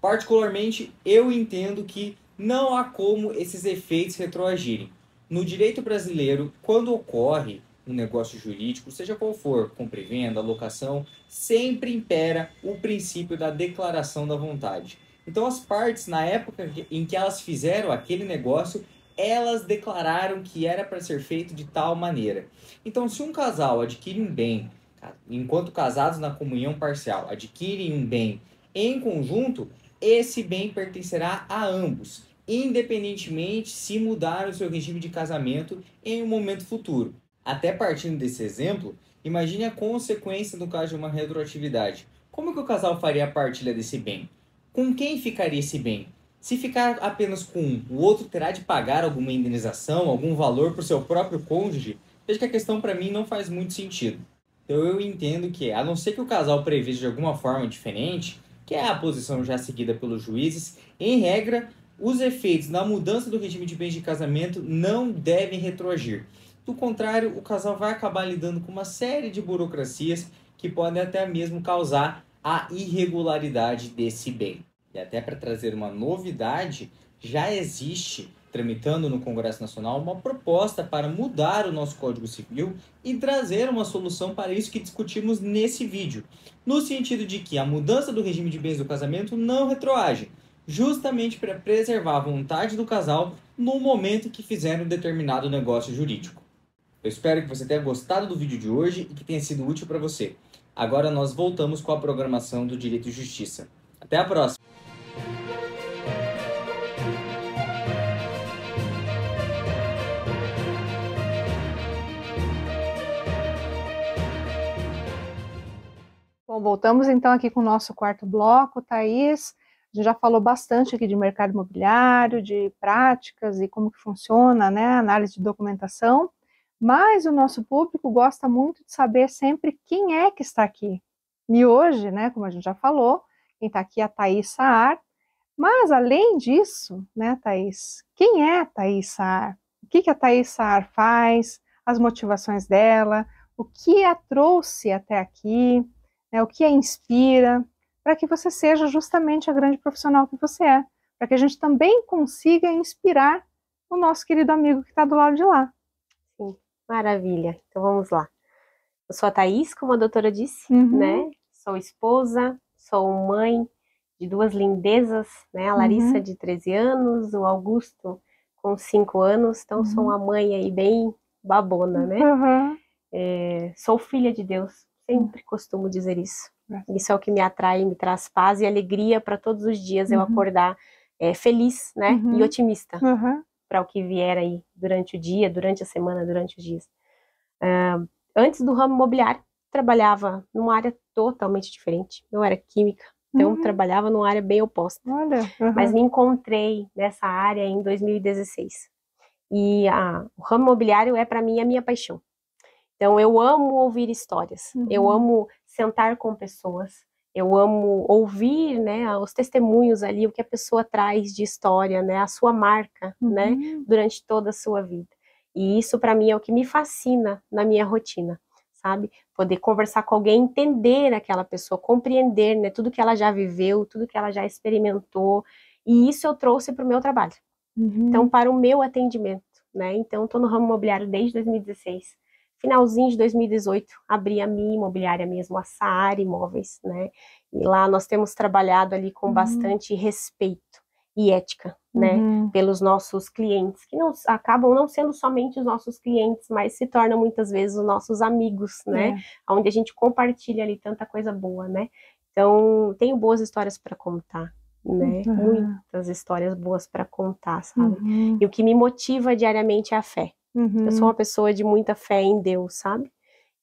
Particularmente, eu entendo que não há como esses efeitos retroagirem. No direito brasileiro, quando ocorre um negócio jurídico, seja qual for, compra e venda, locação, sempre impera o princípio da declaração da vontade. Então as partes, na época em que elas fizeram aquele negócio, elas declararam que era para ser feito de tal maneira. Então, se um casal adquire um bem, enquanto casados na comunhão parcial, adquirem um bem em conjunto, esse bem pertencerá a ambos, independentemente se mudar o seu regime de casamento em um momento futuro. Até partindo desse exemplo, imagine a consequência no caso de uma retroatividade. Como que o casal faria a partilha desse bem? Com quem ficaria esse bem? Se ficar apenas com um, o outro terá de pagar alguma indenização, algum valor para o seu próprio cônjuge? Veja que a questão para mim não faz muito sentido. Então eu entendo que, a não ser que o casal preveja de alguma forma diferente, que é a posição já seguida pelos juízes, em regra, os efeitos da mudança do regime de bens de casamento não devem retroagir. Do contrário, o casal vai acabar lidando com uma série de burocracias que podem até mesmo causar a irregularidade desse bem. E até para trazer uma novidade, já existe, tramitando no Congresso Nacional, uma proposta para mudar o nosso Código Civil e trazer uma solução para isso que discutimos nesse vídeo, no sentido de que a mudança do regime de bens do casamento não retroage, justamente para preservar a vontade do casal no momento que fizer um determinado negócio jurídico. Eu espero que você tenha gostado do vídeo de hoje e que tenha sido útil para você. Agora nós voltamos com a programação do Direito e Justiça. Até a próxima! Bom, voltamos então aqui com o nosso quarto bloco, Thaís. A gente já falou bastante aqui de mercado imobiliário, de práticas e como que funciona, né, a análise de documentação. Mas o nosso público gosta muito de saber sempre quem é que está aqui. E hoje, né, como a gente já falou, quem está aqui é a Thaís Saar. Mas, além disso, né, Thaís, quem é a Thaís Saar? O que a Thaís Saar faz? As motivações dela? O que a trouxe até aqui? Né, o que a inspira? Para que você seja justamente a grande profissional que você é. Para que a gente também consiga inspirar o nosso querido amigo que está do lado de lá. Sim. Maravilha, então vamos lá. Eu sou a Thaís, como a doutora disse, né? Sou esposa, sou mãe de duas lindezas, né? A Larissa, de 13 anos, o Augusto, com 5 anos. Então, sou uma mãe aí bem babona, né? Sou filha de Deus, sempre costumo dizer isso. Isso é o que me atrai, me traz paz e alegria para todos os dias eu acordar feliz, né? E otimista. Para o que vier aí durante o dia, durante a semana, durante os dias. Antes do ramo imobiliário, trabalhava numa área totalmente diferente. Eu era química, então trabalhava numa área bem oposta. Mas me encontrei nessa área em 2016. E o ramo imobiliário é para mim a minha paixão. Então eu amo ouvir histórias, eu amo sentar com pessoas, eu amo ouvir, né, os testemunhos ali, o que a pessoa traz de história, né, a sua marca, né, durante toda a sua vida. E isso para mim é o que me fascina na minha rotina, sabe? Poder conversar com alguém, entender aquela pessoa, compreender, né, tudo que ela já viveu, tudo que ela já experimentou. E isso eu trouxe para o meu trabalho. Então, para o meu atendimento, né? Então, estou no ramo imobiliário desde 2016. Finalzinho de 2018, abri a minha imobiliária mesmo, a Saar Imóveis, né? E lá nós temos trabalhado ali com bastante respeito e ética, né? Pelos nossos clientes, que não, acabam não sendo somente os nossos clientes, mas se tornam muitas vezes os nossos amigos, né? Onde a gente compartilha ali tanta coisa boa, né? Então, tenho boas histórias para contar, né? Muitas histórias boas para contar, sabe? E o que me motiva diariamente é a fé. Eu sou uma pessoa de muita fé em Deus, sabe?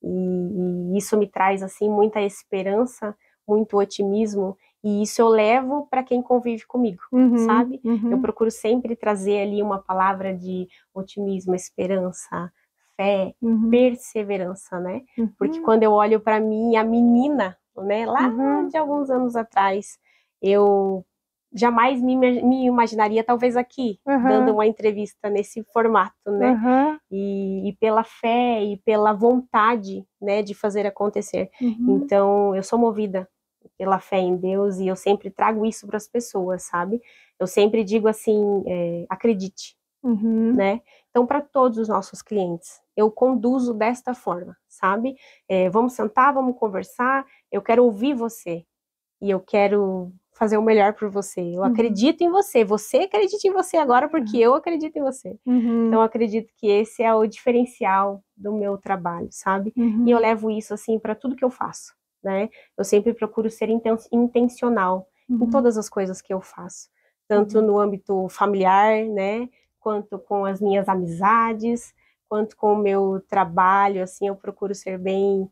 E isso me traz, assim, muita esperança, muito otimismo, e isso eu levo para quem convive comigo, sabe? Eu procuro sempre trazer ali uma palavra de otimismo, esperança, fé, perseverança, né? Porque quando eu olho para mim, a menina, né, lá de alguns anos atrás, eu jamais me imaginaria, talvez aqui, dando uma entrevista nesse formato, né? E pela fé e pela vontade, né, de fazer acontecer. Então, eu sou movida pela fé em Deus e eu sempre trago isso para as pessoas, sabe? Eu sempre digo assim, acredite, né? Então, para todos os nossos clientes, eu conduzo desta forma, sabe? Vamos sentar, vamos conversar, eu quero ouvir você e eu quero fazer o melhor por você. Eu acredito em você. Você acredita em você agora porque eu acredito em você. Então, eu acredito que esse é o diferencial do meu trabalho, sabe? E eu levo isso, assim, para tudo que eu faço, né? Eu sempre procuro ser intencional em todas as coisas que eu faço. tanto no âmbito familiar, né, quanto com as minhas amizades, quanto com o meu trabalho, assim, eu procuro ser bem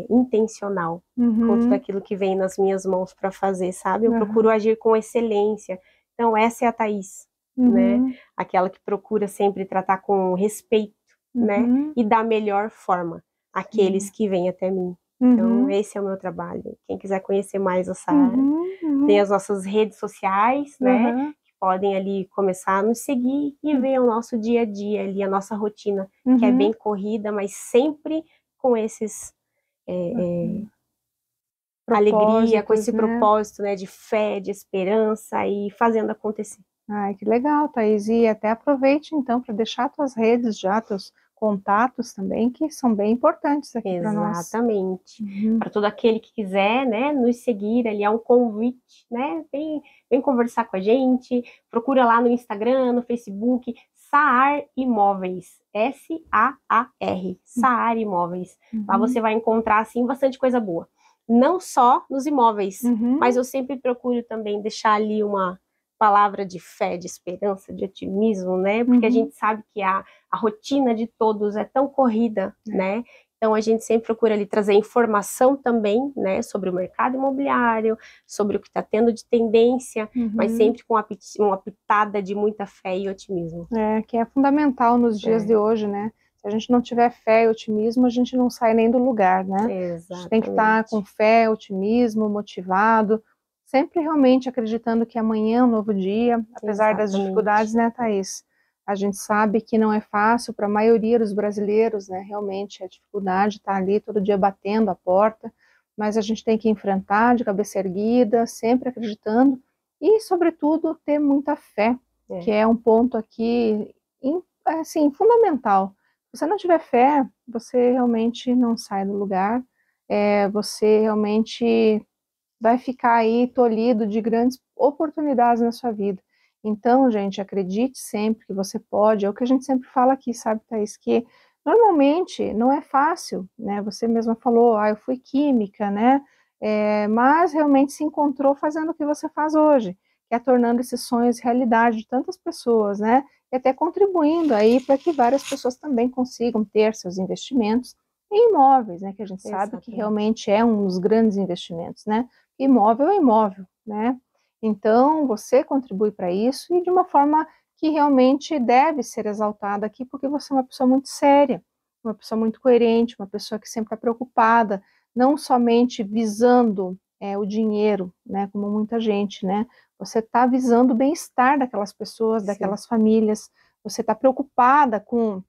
intencional com tudo aquilo que vem nas minhas mãos para fazer, sabe? Eu procuro agir com excelência. Então, essa é a Thaís, né? Aquela que procura sempre tratar com respeito, né? E da melhor forma aqueles que vêm até mim. Então, esse é o meu trabalho. Quem quiser conhecer mais a Sara, tem as nossas redes sociais, né? Que podem ali começar a nos seguir e ver o nosso dia a dia ali, a nossa rotina, que é bem corrida, mas sempre com esses alegria, com esse propósito, né? De fé, de esperança e fazendo acontecer. Ai, que legal, Thaís. E até aproveite, então, para deixar tuas redes já, teus contatos também, que são bem importantes aqui para nós. Exatamente. Para todo aquele que quiser, né, nos seguir, ali é um convite, né, vem conversar com a gente, procura lá no Instagram, no Facebook, Saar Imóveis, S-A-A-R, Saar Imóveis. Lá você vai encontrar, assim, bastante coisa boa. Não só nos imóveis, mas eu sempre procuro também deixar ali uma palavra de fé, de esperança, de otimismo, né? Porque a gente sabe que a rotina de todos é tão corrida, né? Então a gente sempre procura ali trazer informação também, né? Sobre o mercado imobiliário, sobre o que está tendo de tendência, mas sempre com uma pitada de muita fé e otimismo. Que é fundamental nos dias de hoje, né? Se a gente não tiver fé e otimismo, a gente não sai nem do lugar, né? Exatamente. A gente tem que estar com fé, otimismo, motivado, sempre realmente acreditando que amanhã é um novo dia, apesar das dificuldades, né, Thaís? A gente sabe que não é fácil para a maioria dos brasileiros, né? Realmente a dificuldade está ali todo dia batendo a porta, mas a gente tem que enfrentar de cabeça erguida, sempre acreditando e, sobretudo, ter muita fé, que é um ponto aqui, assim, fundamental. Se você não tiver fé, você realmente não sai do lugar, você realmente vai ficar aí tolhido de grandes oportunidades na sua vida. Então, gente, acredite sempre que você pode, é o que a gente sempre fala aqui, sabe, Thaís, que normalmente não é fácil, né, você mesma falou, eu fui química, né, mas realmente se encontrou fazendo o que você faz hoje, que é tornando esses sonhos realidade de tantas pessoas, né, e até contribuindo aí para que várias pessoas também consigam ter seus investimentos em imóveis, né, que a gente sabe que realmente é um dos grandes investimentos, né, imóvel é imóvel, né, então você contribui para isso e de uma forma que realmente deve ser exaltada aqui, porque você é uma pessoa muito séria, uma pessoa muito coerente, uma pessoa que sempre está preocupada, não somente visando o dinheiro, né, como muita gente, né, você está visando o bem-estar daquelas pessoas, daquelas famílias, você está preocupada com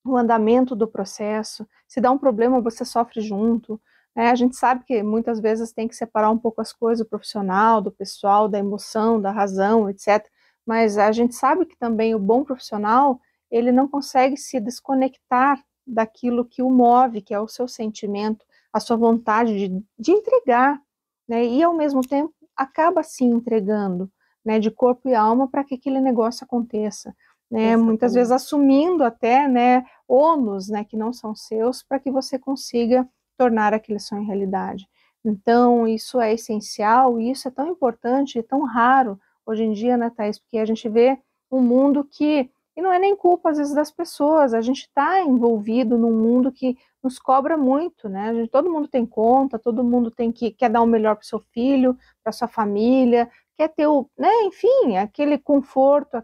o andamento do processo, se dá um problema você sofre junto, a gente sabe que muitas vezes tem que separar um pouco as coisas, o profissional, do pessoal, da emoção, da razão, etc. Mas a gente sabe que também o bom profissional, ele não consegue se desconectar daquilo que o move, que é o seu sentimento, a sua vontade de entregar, né? E ao mesmo tempo acaba se entregando, né, de corpo e alma para que aquele negócio aconteça, né? Muitas vezes assumindo até, né, ônus, né, que não são seus, para que você consiga tornar aquele sonho realidade. Então, isso é essencial e isso é tão importante e tão raro hoje em dia, né, Thaís? Porque a gente vê um mundo que, e não é nem culpa às vezes das pessoas, a gente está envolvido num mundo que nos cobra muito, né? Todo mundo tem conta, todo mundo quer dar o melhor para o seu filho, para sua família, quer ter né, enfim, aquele conforto,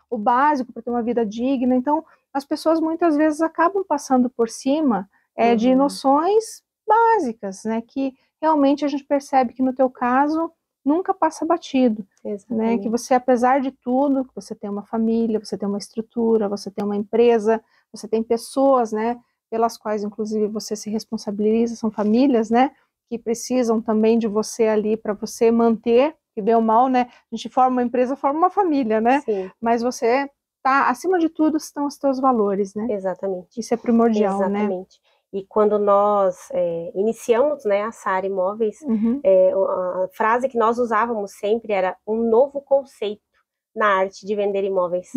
o básico para ter uma vida digna. Então, as pessoas muitas vezes acabam passando por cima de noções básicas, né, que realmente a gente percebe que no teu caso nunca passa batido, né, que você, apesar de tudo, que você tem uma família, você tem uma estrutura, você tem uma empresa, você tem pessoas, né, pelas quais inclusive você se responsabiliza, são famílias, né, que precisam também de você ali para você manter, que bem ou mal, né, a gente forma uma empresa, forma uma família, né, mas você acima de tudo estão os teus valores, né. Exatamente. Isso é primordial, né. Exatamente. E quando nós iniciamos, né, a Saar Imóveis, a frase que nós usávamos sempre era um novo conceito na arte de vender imóveis,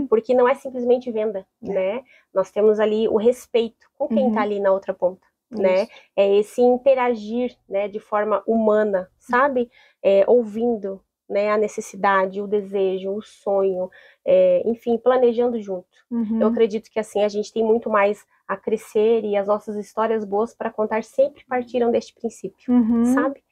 porque não é simplesmente venda, né? Nós temos ali o respeito com quem está ali na outra ponta, né? É esse interagir, né, de forma humana, sabe? Ouvindo, né, a necessidade, o desejo, o sonho, enfim, planejando junto. Eu acredito que assim a gente tem muito mais a crescer e as nossas histórias boas para contar sempre partiram deste princípio, sabe?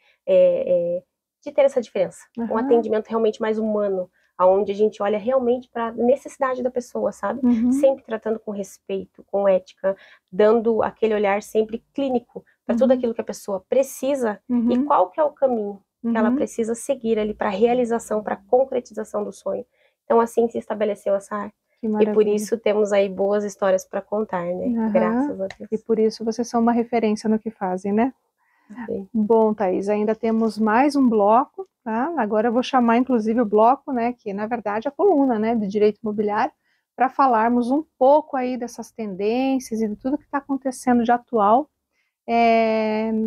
De ter essa diferença, um atendimento realmente mais humano, onde a gente olha realmente para a necessidade da pessoa, sabe? Sempre tratando com respeito, com ética, dando aquele olhar sempre clínico para tudo aquilo que a pessoa precisa e qual que é o caminho que ela precisa seguir ali para a realização, para a concretização do sonho. Então, assim se estabeleceu essa arte. E por isso temos aí boas histórias para contar, né? Graças a Deus. E por isso vocês são uma referência no que fazem, né? Sim. Bom, Thaís, ainda temos mais um bloco, tá? Agora eu vou chamar, inclusive, o bloco, né, que na verdade é a coluna, né, de direito imobiliário, para falarmos um pouco aí dessas tendências e de tudo que está acontecendo de atual,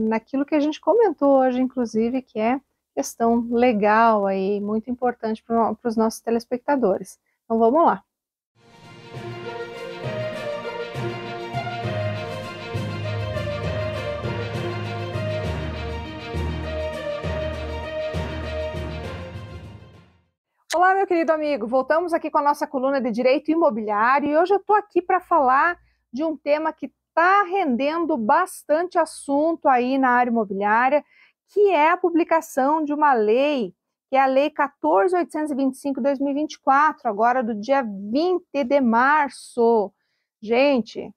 naquilo que a gente comentou hoje, inclusive, que é questão legal aí, muito importante para os nossos telespectadores. Então vamos lá. Olá, meu querido amigo, voltamos aqui com a nossa coluna de Direito Imobiliário e hoje eu estou aqui para falar de um tema que está rendendo bastante assunto aí na área imobiliária, que é a publicação de uma lei, que é a Lei 14.825/2024, agora do dia 20 de março. Gente,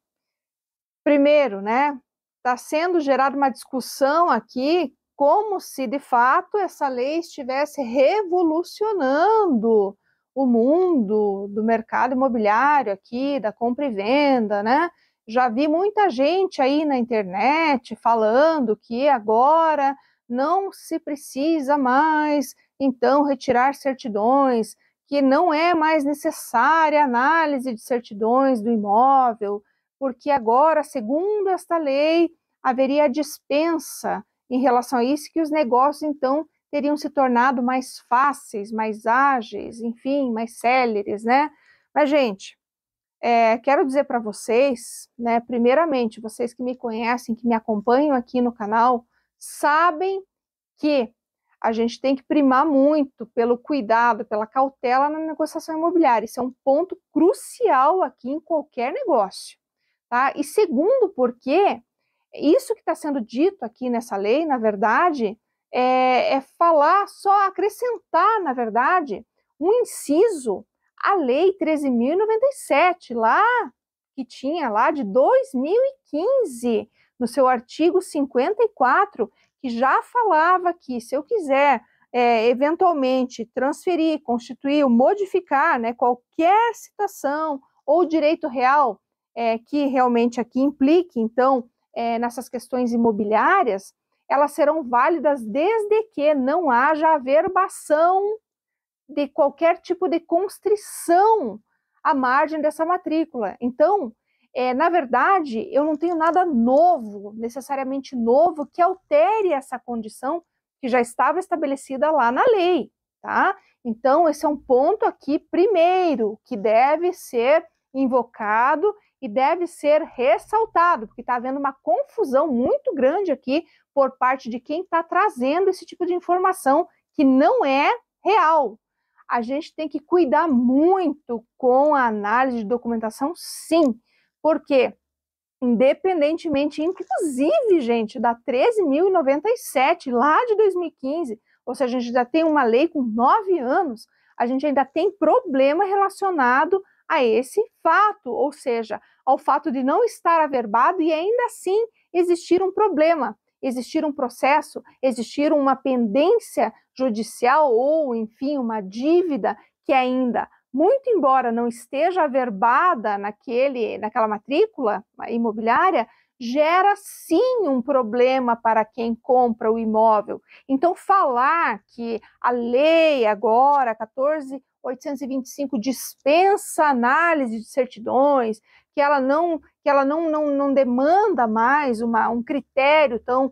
primeiro, né, está sendo gerada uma discussão aqui como se, de fato, essa lei estivesse revolucionando o mundo do mercado imobiliário aqui, da compra e venda, né? Já vi muita gente aí na internet falando que agora não se precisa mais, então, retirar certidões, que não é mais necessária análise de certidões do imóvel, porque agora, segundo esta lei, haveria a dispensa em relação a isso, que os negócios, então, teriam se tornado mais fáceis, mais ágeis, enfim, mais céleres, né? Mas, gente, quero dizer para vocês, né, primeiramente, vocês que me conhecem, que me acompanham aqui no canal, sabem que a gente tem que primar muito pelo cuidado, pela cautela na negociação imobiliária. Isso é um ponto crucial aqui em qualquer negócio, tá? E segundo, porque isso que está sendo dito aqui nessa lei, na verdade, é falar, só acrescentar, na verdade, um inciso à Lei 13.097, lá, que tinha lá de 2015, no seu artigo 54, que já falava que se eu quiser, eventualmente, transferir, constituir ou modificar, né, qualquer situação ou direito real que realmente aqui implique, então, nessas questões imobiliárias, elas serão válidas desde que não haja averbação de qualquer tipo de constrição à margem dessa matrícula. Então, na verdade, eu não tenho nada novo, necessariamente novo, que altere essa condição que já estava estabelecida lá na lei, tá? Então, esse é um ponto aqui, primeiro, que deve ser invocado e deve ser ressaltado, porque está havendo uma confusão muito grande aqui por parte de quem está trazendo esse tipo de informação que não é real. A gente tem que cuidar muito com a análise de documentação, sim, porque independentemente, inclusive, gente, da 13.097, lá de 2015, ou seja, a gente já tem uma lei com 9 anos, a gente ainda tem problema relacionado a esse fato, ou seja, ao fato de não estar averbado e ainda assim existir um problema, existir um processo, existir uma pendência judicial ou, enfim, uma dívida que ainda, muito embora não esteja averbada naquela matrícula imobiliária, gera sim um problema para quem compra o imóvel. Então, falar que a lei agora, 14.825, dispensa análise de certidões, que ela não demanda mais um critério tão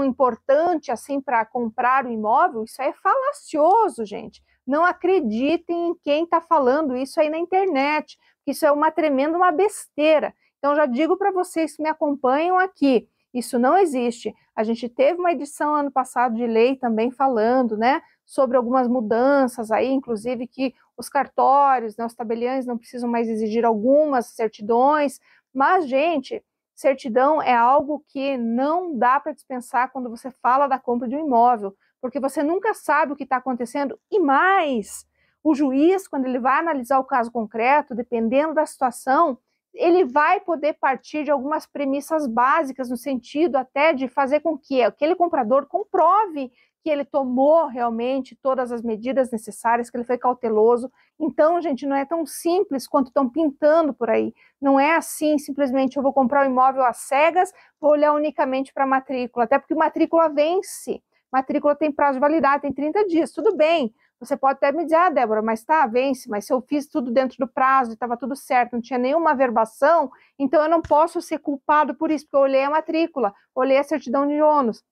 importante assim para comprar o imóvel, isso é falacioso, gente. Não acreditem em quem está falando isso aí na internet, isso é uma tremenda besteira. Então, já digo para vocês que me acompanham aqui, Isso não existe. A gente teve uma edição ano passado de lei também falando, né, sobre algumas mudanças aí, inclusive que os cartórios, né, os tabeliães não precisam mais exigir algumas certidões, mas, gente, certidão é algo que não dá para dispensar quando você fala da compra de um imóvel, porque você nunca sabe o que está acontecendo, e mais, o juiz, quando ele vai analisar o caso concreto, dependendo da situação, ele vai poder partir de algumas premissas básicas, no sentido até de fazer com que aquele comprador comprove que ele tomou realmente todas as medidas necessárias, que ele foi cauteloso. Então, gente, não é tão simples quanto estão pintando por aí. Não é assim, simplesmente eu vou comprar um imóvel às cegas, vou olhar unicamente para a matrícula, até porque matrícula vence. Matrícula tem prazo de validade, tem 30 dias, tudo bem. Você pode até me dizer, Débora, mas tá, vence, mas se eu fiz tudo dentro do prazo e estava tudo certo, não tinha nenhuma averbação, então eu não posso ser culpado por isso, porque eu olhei a matrícula, olhei a certidão de ônus.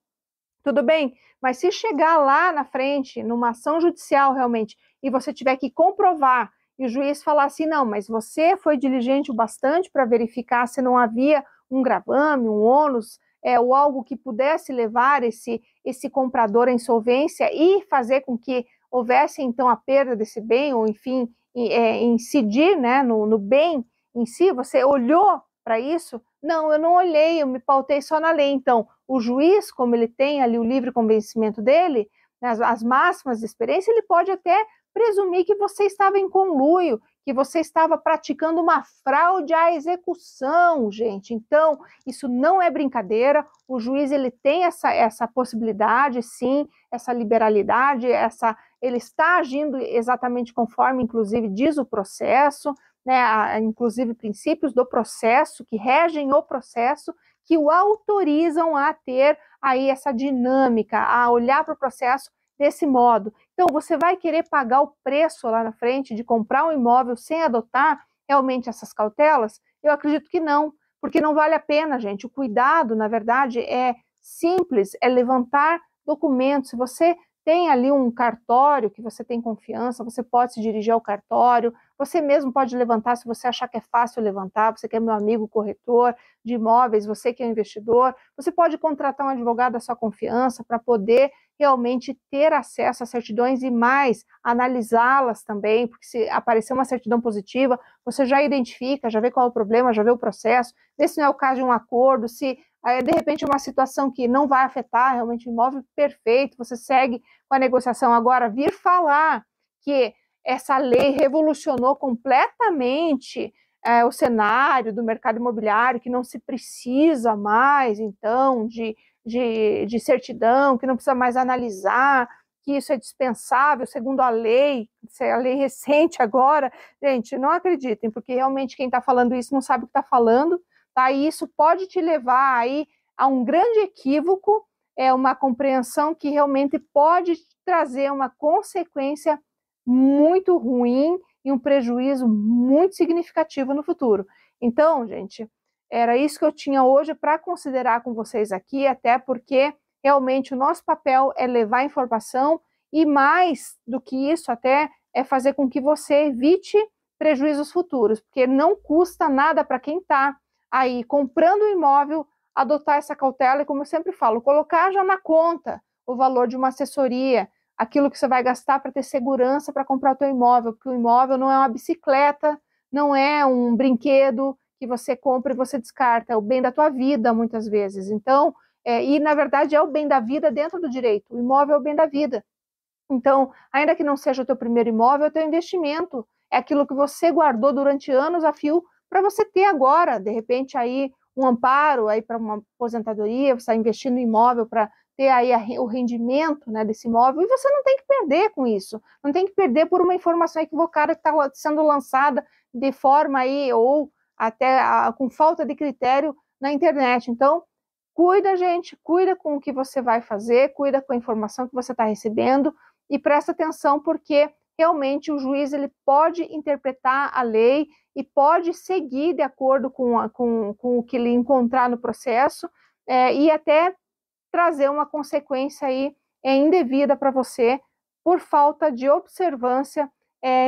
Tudo bem, mas se chegar lá na frente, numa ação judicial realmente, e você tiver que comprovar, e o juiz falar assim, não, mas você foi diligente o bastante para verificar se não havia um gravame, um ônus, ou algo que pudesse levar esse comprador à insolvência e fazer com que houvesse então a perda desse bem, ou enfim, incidir, né, no bem em si, você olhou para isso? Não, eu não olhei, eu me pautei só na lei. Então, o juiz, como ele tem ali o livre convencimento dele, né, as máximas de experiência, ele pode até presumir que você estava em conluio, que você estava praticando uma fraude à execução, gente. Então, isso não é brincadeira, o juiz ele tem essa possibilidade, sim, essa liberalidade, ele está agindo exatamente conforme, inclusive, diz o processo, né, inclusive princípios do processo, que regem o processo, que o autorizam a ter aí essa dinâmica, a olhar para o processo desse modo. Então, você vai querer pagar o preço lá na frente de comprar um imóvel sem adotar realmente essas cautelas? Eu acredito que não, porque não vale a pena, gente. O cuidado, na verdade, é simples, é levantar documentos. Se você tem ali um cartório que você tem confiança, você pode se dirigir ao cartório, você mesmo pode levantar se você achar que é fácil levantar, você que é meu amigo corretor de imóveis, você que é investidor, você pode contratar um advogado da sua confiança para poder realmente ter acesso às certidões e mais, analisá-las também, porque se aparecer uma certidão positiva, você já identifica, já vê qual é o problema, já vê o processo, vê se não é o caso de um acordo, se de repente é uma situação que não vai afetar realmente o imóvel, perfeito, você segue com a negociação. Agora, vir falar que essa lei revolucionou completamente o cenário do mercado imobiliário, que não se precisa mais, então, de certidão, que não precisa mais analisar, que isso é dispensável, segundo a lei recente agora, gente, não acreditem, porque realmente quem está falando isso não sabe o que está falando, tá? E isso pode te levar aí a um grande equívoco, uma compreensão que realmente pode trazer uma consequência muito ruim e um prejuízo muito significativo no futuro. Então, gente, era isso que eu tinha hoje para considerar com vocês aqui, até porque realmente o nosso papel é levar informação e mais do que isso até é fazer com que você evite prejuízos futuros, porque não custa nada para quem está aí comprando um imóvel adotar essa cautela e, como eu sempre falo, colocar já na conta o valor de uma assessoria, aquilo que você vai gastar para ter segurança para comprar o teu imóvel, porque o imóvel não é uma bicicleta, não é um brinquedo que você compra e você descarta, é o bem da tua vida, muitas vezes. Então, e na verdade é o bem da vida dentro do direito, o imóvel é o bem da vida. Então, ainda que não seja o teu primeiro imóvel, é o teu investimento, é aquilo que você guardou durante anos a fio para você ter agora, de repente, aí um amparo aí para uma aposentadoria, você está investindo em imóvel para ter aí o rendimento, né, desse imóvel, e você não tem que perder com isso, não tem que perder por uma informação equivocada que está sendo lançada de forma aí, ou até com falta de critério na internet. Então, cuida, gente, cuida com o que você vai fazer, cuida com a informação que você está recebendo e presta atenção, porque realmente o juiz ele pode interpretar a lei e pode seguir de acordo com o que ele encontrar no processo e até trazer uma consequência aí indevida para você por falta de observância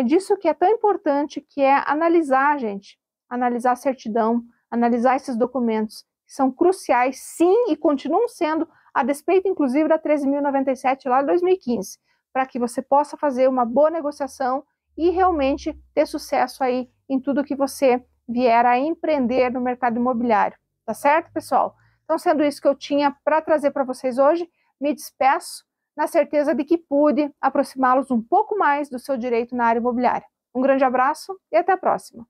disso que é tão importante, que é analisar, gente, analisar a certidão, analisar esses documentos, que são cruciais, sim, e continuam sendo, a despeito, inclusive, da 13.097 lá de 2015, para que você possa fazer uma boa negociação e realmente ter sucesso aí em tudo que você vier a empreender no mercado imobiliário. Tá certo, pessoal? Então, sendo isso que eu tinha para trazer para vocês hoje, me despeço na certeza de que pude aproximá-los um pouco mais do seu direito na área imobiliária. Um grande abraço e até a próxima!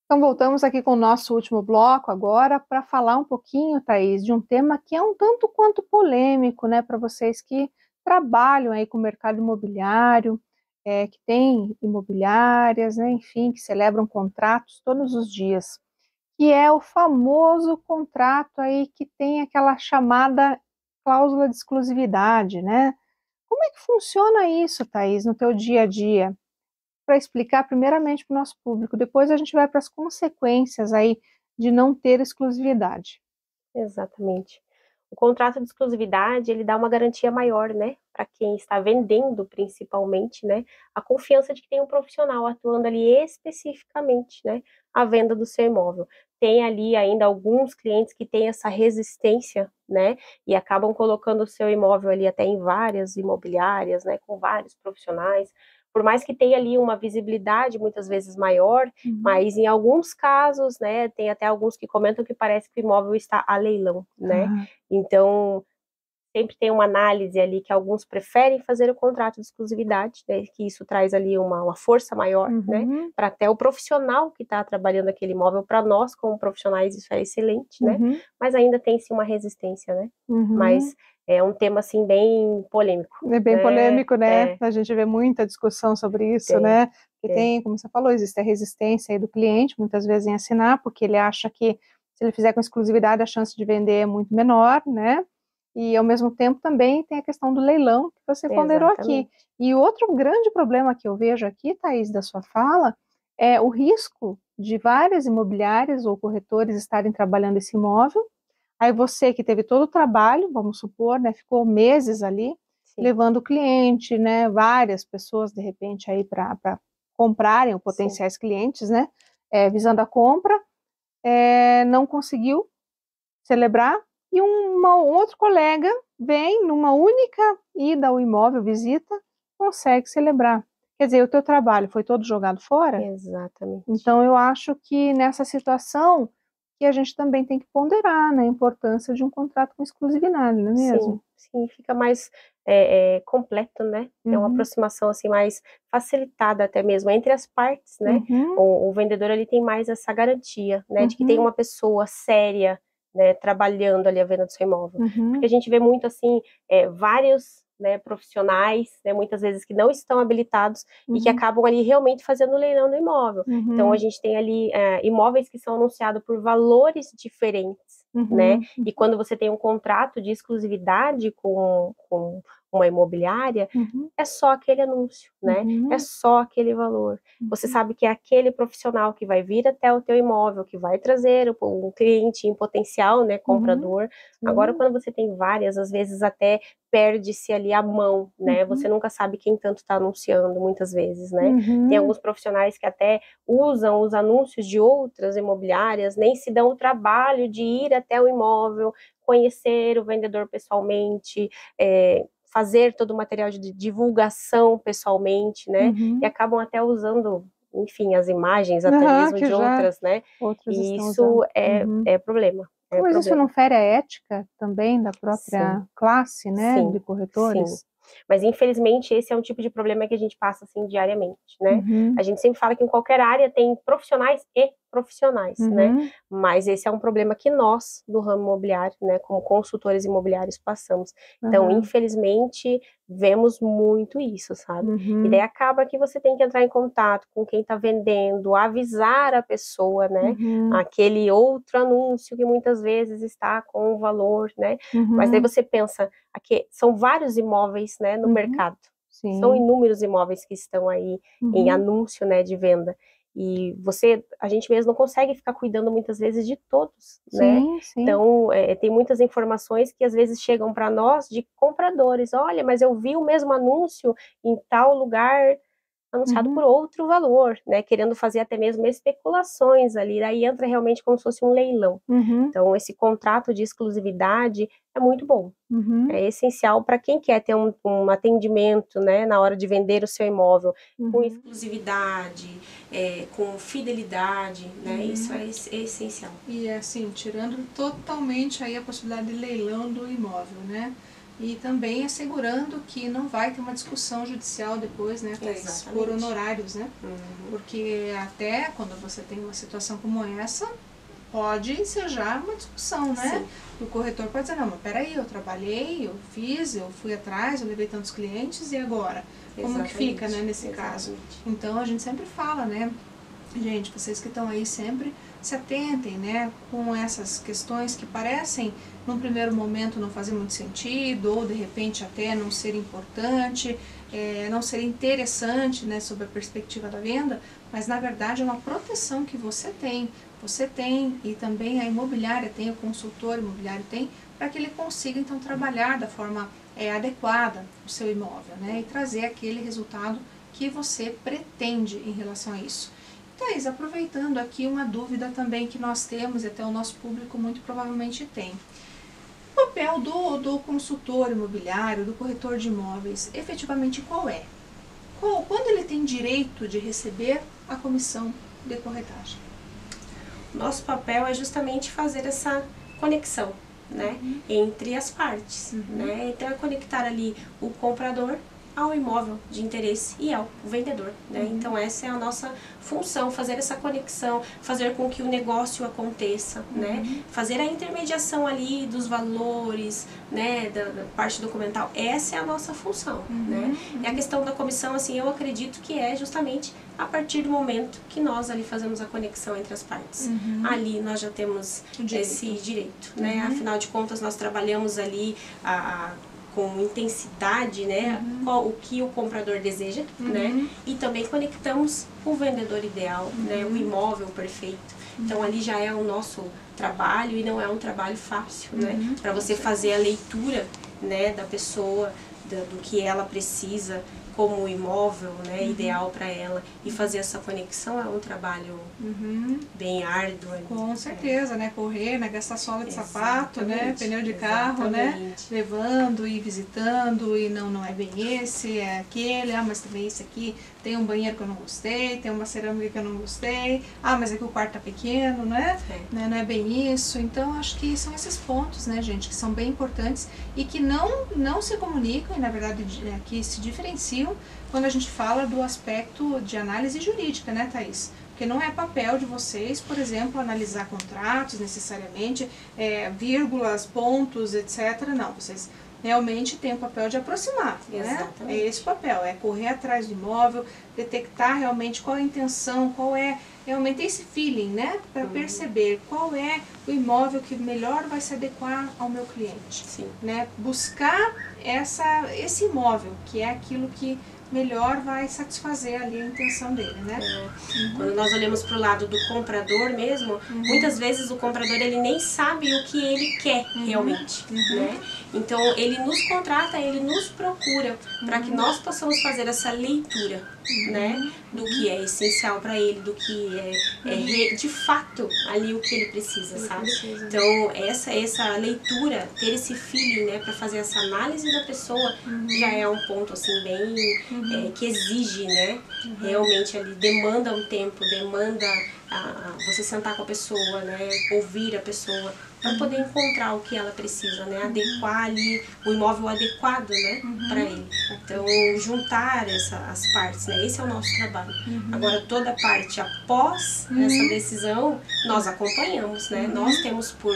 Então, voltamos aqui com o nosso último bloco agora para falar um pouquinho, Thaís, de um tema que é um tanto quanto polêmico, né, para vocês que trabalham aí com o mercado imobiliário, que tem imobiliárias, né, enfim, que celebram contratos todos os dias, que é o famoso contrato aí que tem aquela chamada cláusula de exclusividade, né? Como é que funciona isso, Thaís, no teu dia a dia? Para explicar primeiramente para o nosso público, depois a gente vai para as consequências aí de não ter exclusividade. Exatamente. O contrato de exclusividade, ele dá uma garantia maior, né, para quem está vendendo, principalmente, né, a confiança de que tem um profissional atuando ali especificamente, né, a venda do seu imóvel. Tem ali ainda alguns clientes que têm essa resistência, né, e acabam colocando o seu imóvel ali até em várias imobiliárias, né, com vários profissionais, por mais que tenha ali uma visibilidade muitas vezes maior, mas em alguns casos, né, tem até alguns que comentam que parece que o imóvel está a leilão, né, então sempre tem uma análise ali que alguns preferem fazer o contrato de exclusividade, né, que isso traz ali uma força maior, né, para até o profissional que está trabalhando aquele imóvel, para nós como profissionais isso é excelente, né, mas ainda tem sim uma resistência, né, mas é um tema assim bem polêmico. É bem polêmico, né, É. a gente vê muita discussão sobre isso, né, porque tem, como você falou, existe a resistência aí do cliente, muitas vezes em assinar, porque ele acha que se ele fizer com exclusividade a chance de vender é muito menor, né, e ao mesmo tempo também tem a questão do leilão que você ponderou aqui. E outro grande problema que eu vejo aqui, Thaís, da sua fala, é o risco de várias imobiliárias ou corretores estarem trabalhando esse imóvel. Aí você que teve todo o trabalho, vamos supor, né, ficou meses ali, levando o cliente, né, várias pessoas de repente aí para comprarem, ou potenciais clientes, né, visando a compra, não conseguiu celebrar, e um outro colega vem numa única ida ao imóvel, visita, consegue celebrar. Quer dizer, o teu trabalho foi todo jogado fora? Exatamente. Então, eu acho que nessa situação que a gente também tem que ponderar, né, a importância de um contrato com exclusividade, não é mesmo? Sim, fica mais completo, né? É uma aproximação assim mais facilitada até mesmo entre as partes, né? O vendedor ele tem mais essa garantia, né, de que tem uma pessoa séria, né, trabalhando ali a venda do seu imóvel. Porque a gente vê muito assim, vários, né, profissionais, né, muitas vezes que não estão habilitados e que acabam ali realmente fazendo o leilão do imóvel. Então a gente tem ali imóveis que são anunciados por valores diferentes, né? E quando você tem um contrato de exclusividade com uma imobiliária, é só aquele anúncio, né? É só aquele valor. Você sabe que é aquele profissional que vai vir até o teu imóvel, que vai trazer um cliente em potencial, né, comprador. Agora, quando você tem várias, às vezes até perde-se ali a mão, né? Você nunca sabe quem tanto está anunciando, muitas vezes, né? Tem alguns profissionais que até usam os anúncios de outras imobiliárias, nem se dão o trabalho de ir até o imóvel, conhecer o vendedor pessoalmente, fazer todo o material de divulgação pessoalmente, né? E acabam até usando, enfim, as imagens até mesmo de outras, né? E isso é problema. Mas isso não fere a ética também da própria classe, né, de corretores? Sim. Mas infelizmente esse é um tipo de problema que a gente passa assim diariamente, né? A gente sempre fala que em qualquer área tem profissionais e profissionais, né? Mas esse é um problema que nós do ramo imobiliário, né, como consultores imobiliários passamos. Então, infelizmente, vemos muito isso, sabe? E daí acaba que você tem que entrar em contato com quem está vendendo, avisar a pessoa, né? Aquele outro anúncio que muitas vezes está com um valor, né? Mas daí você pensa, aqui são vários imóveis, né, no mercado. São inúmeros imóveis que estão aí em anúncio, né, de venda. E a gente mesmo não consegue ficar cuidando muitas vezes de todos, Sim, né? sim. Então, tem muitas informações que às vezes chegam para nós de compradores. Olha, mas eu vi o mesmo anúncio em tal lugar, anunciado por outro valor, né? Querendo fazer até mesmo especulações ali. Daí entra realmente como se fosse um leilão. Então, esse contrato de exclusividade é muito bom. É essencial para quem quer ter um atendimento, né, na hora de vender o seu imóvel, com exclusividade, com fidelidade, né? Isso é essencial. E assim, tirando totalmente aí a possibilidade de leilão do imóvel, né? E também assegurando que não vai ter uma discussão judicial depois, né, Thaís, por honorários, né? Porque até quando você tem uma situação como essa, pode ser já uma discussão, né? Sim. O corretor pode dizer, não, mas peraí, eu trabalhei, eu fiz, eu fui atrás, eu levei tantos clientes, e agora? Como que fica, né, nesse caso? Então, a gente sempre fala, né, gente, vocês que estão aí sempre se atentem, né, com essas questões que parecem, num primeiro momento, não fazer muito sentido, ou de repente até não ser importante, não ser interessante, né, sob a perspectiva da venda, mas na verdade é uma proteção que você tem e também a imobiliária tem, o consultor imobiliário tem, para que ele consiga então trabalhar da forma adequada o seu imóvel, né, e trazer aquele resultado que você pretende em relação a isso. Thaís, aproveitando aqui uma dúvida também que nós temos e até o nosso público muito provavelmente tem. O papel do consultor imobiliário, do corretor de imóveis, efetivamente qual é? Quando ele tem direito de receber a comissão de corretagem? Nosso papel é justamente fazer essa conexão, né, entre as partes, né? Então é conectar ali o comprador ao imóvel de interesse e ao vendedor, né? Então essa é a nossa função, fazer essa conexão, fazer com que o negócio aconteça, né? Fazer a intermediação ali dos valores, né, da parte documental, essa é a nossa função, né? E a questão da comissão, assim, eu acredito que é justamente a partir do momento que nós ali fazemos a conexão entre as partes. Ali nós já temos esse direito, né? Afinal de contas, nós trabalhamos ali com intensidade, né, o que o comprador deseja, né, e também conectamos o vendedor ideal, né, o imóvel perfeito. Então ali já é o nosso trabalho e não é um trabalho fácil, né, para você fazer a leitura, né, da pessoa, do que ela precisa como imóvel, né, ideal para ela, e fazer essa conexão é um trabalho bem árduo. Com certeza, né, correr, né, gastar sola de sapato, né, pneu de carro, né, levando e visitando, e não é bem esse, é aquele, mas também esse aqui tem um banheiro que eu não gostei, tem uma cerâmica que eu não gostei, mas é que o quarto tá pequeno, né, não é bem isso. Então acho que são esses pontos, né, gente, que são bem importantes e que não se comunicam e na verdade que se diferenciam quando a gente fala do aspecto de análise jurídica, né, Thaís? Porque não é papel de vocês, por exemplo, analisar contratos necessariamente, vírgulas, pontos, etc. Não, vocês realmente têm o papel de aproximar, né? É esse o papel, é correr atrás do imóvel, detectar realmente qual é a intenção, qual é realmente esse feeling, né? Para perceber qual é o imóvel que melhor vai se adequar ao meu cliente. Né? Buscar esse imóvel, que é aquilo que melhor vai satisfazer ali a intenção dele, né? Quando nós olhamos para o lado do comprador mesmo, muitas vezes o comprador ele nem sabe o que ele quer realmente, né? Então ele nos contrata, ele nos procura para que nós possamos fazer essa leitura, né? Do que é essencial para ele, do que é de fato ali o que ele precisa, sabe? Então essa leitura, ter esse feeling, né, para fazer essa análise da pessoa já é um ponto assim bem que exige, né? Realmente ali demanda um tempo, demanda você sentar com a pessoa, né? Ouvir a pessoa para poder encontrar o que ela precisa, né? Adequar ali o imóvel adequado, né? Para ele. Então juntar as partes, né? Esse é o nosso trabalho. Agora toda parte após essa decisão nós acompanhamos, né? Nós temos por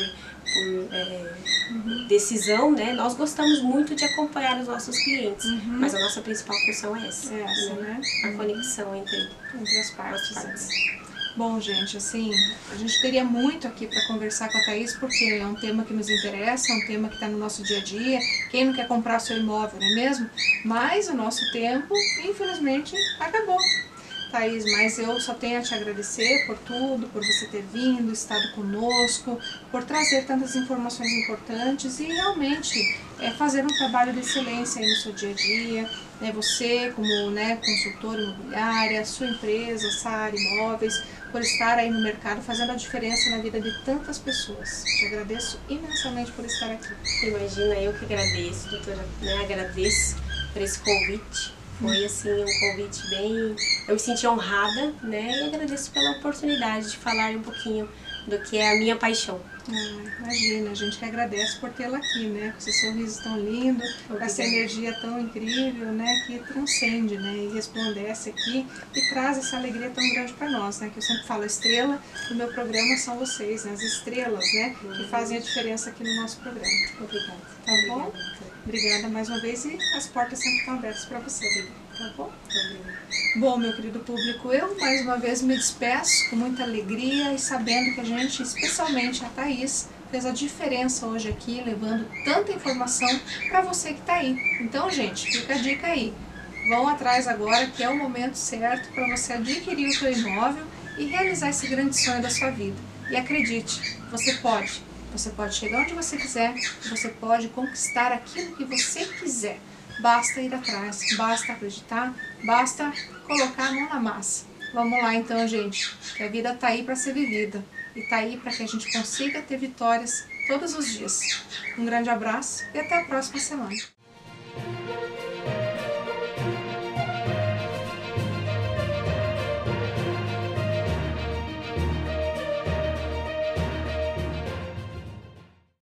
decisão, né? Nós gostamos muito de acompanhar os nossos clientes, mas a nossa principal função é essa, né? A conexão entre as partes. Bom, gente, assim, a gente teria muito aqui para conversar com a Thaís, porque é um tema que nos interessa, é um tema que está no nosso dia a dia. Quem não quer comprar seu imóvel, não é mesmo? Mas o nosso tempo, infelizmente, acabou. Thaís, mas eu só tenho a te agradecer por tudo, por você ter vindo, estado conosco, por trazer tantas informações importantes e realmente fazer um trabalho de excelência aí no seu dia a dia. Você como consultora imobiliária, sua empresa, Saara Imóveis, por estar aí no mercado fazendo a diferença na vida de tantas pessoas. Te agradeço imensamente por estar aqui. Imagina, eu que agradeço, doutora, agradeço por esse convite. Foi assim um convite bem... Eu me senti honrada, e agradeço pela oportunidade de falar um pouquinho do que é a minha paixão. Imagina, a gente que agradece por tê-la aqui, com esse sorriso tão lindo, com essa energia tão incrível, que transcende, e resplandece aqui e traz essa alegria tão grande para nós, que eu sempre falo, a estrela do meu programa são vocês, as estrelas, que fazem a diferença aqui no nosso programa. Obrigada. Tá bom? Obrigada mais uma vez e as portas sempre estão abertas para você, tá bom? Bom, meu querido público, eu mais uma vez me despeço com muita alegria e sabendo que a gente, especialmente a Thaís, fez a diferença hoje aqui, levando tanta informação para você que está aí. Então, gente, fica a dica aí. Vão atrás agora, que é o momento certo para você adquirir o seu imóvel e realizar esse grande sonho da sua vida. E acredite, você pode. Você pode chegar onde você quiser, você pode conquistar aquilo que você quiser. Basta ir atrás, basta acreditar, basta colocar a mão na massa. Vamos lá então, gente, que a vida tá aí para ser vivida e tá aí para que a gente consiga ter vitórias todos os dias. Um grande abraço e até a próxima semana.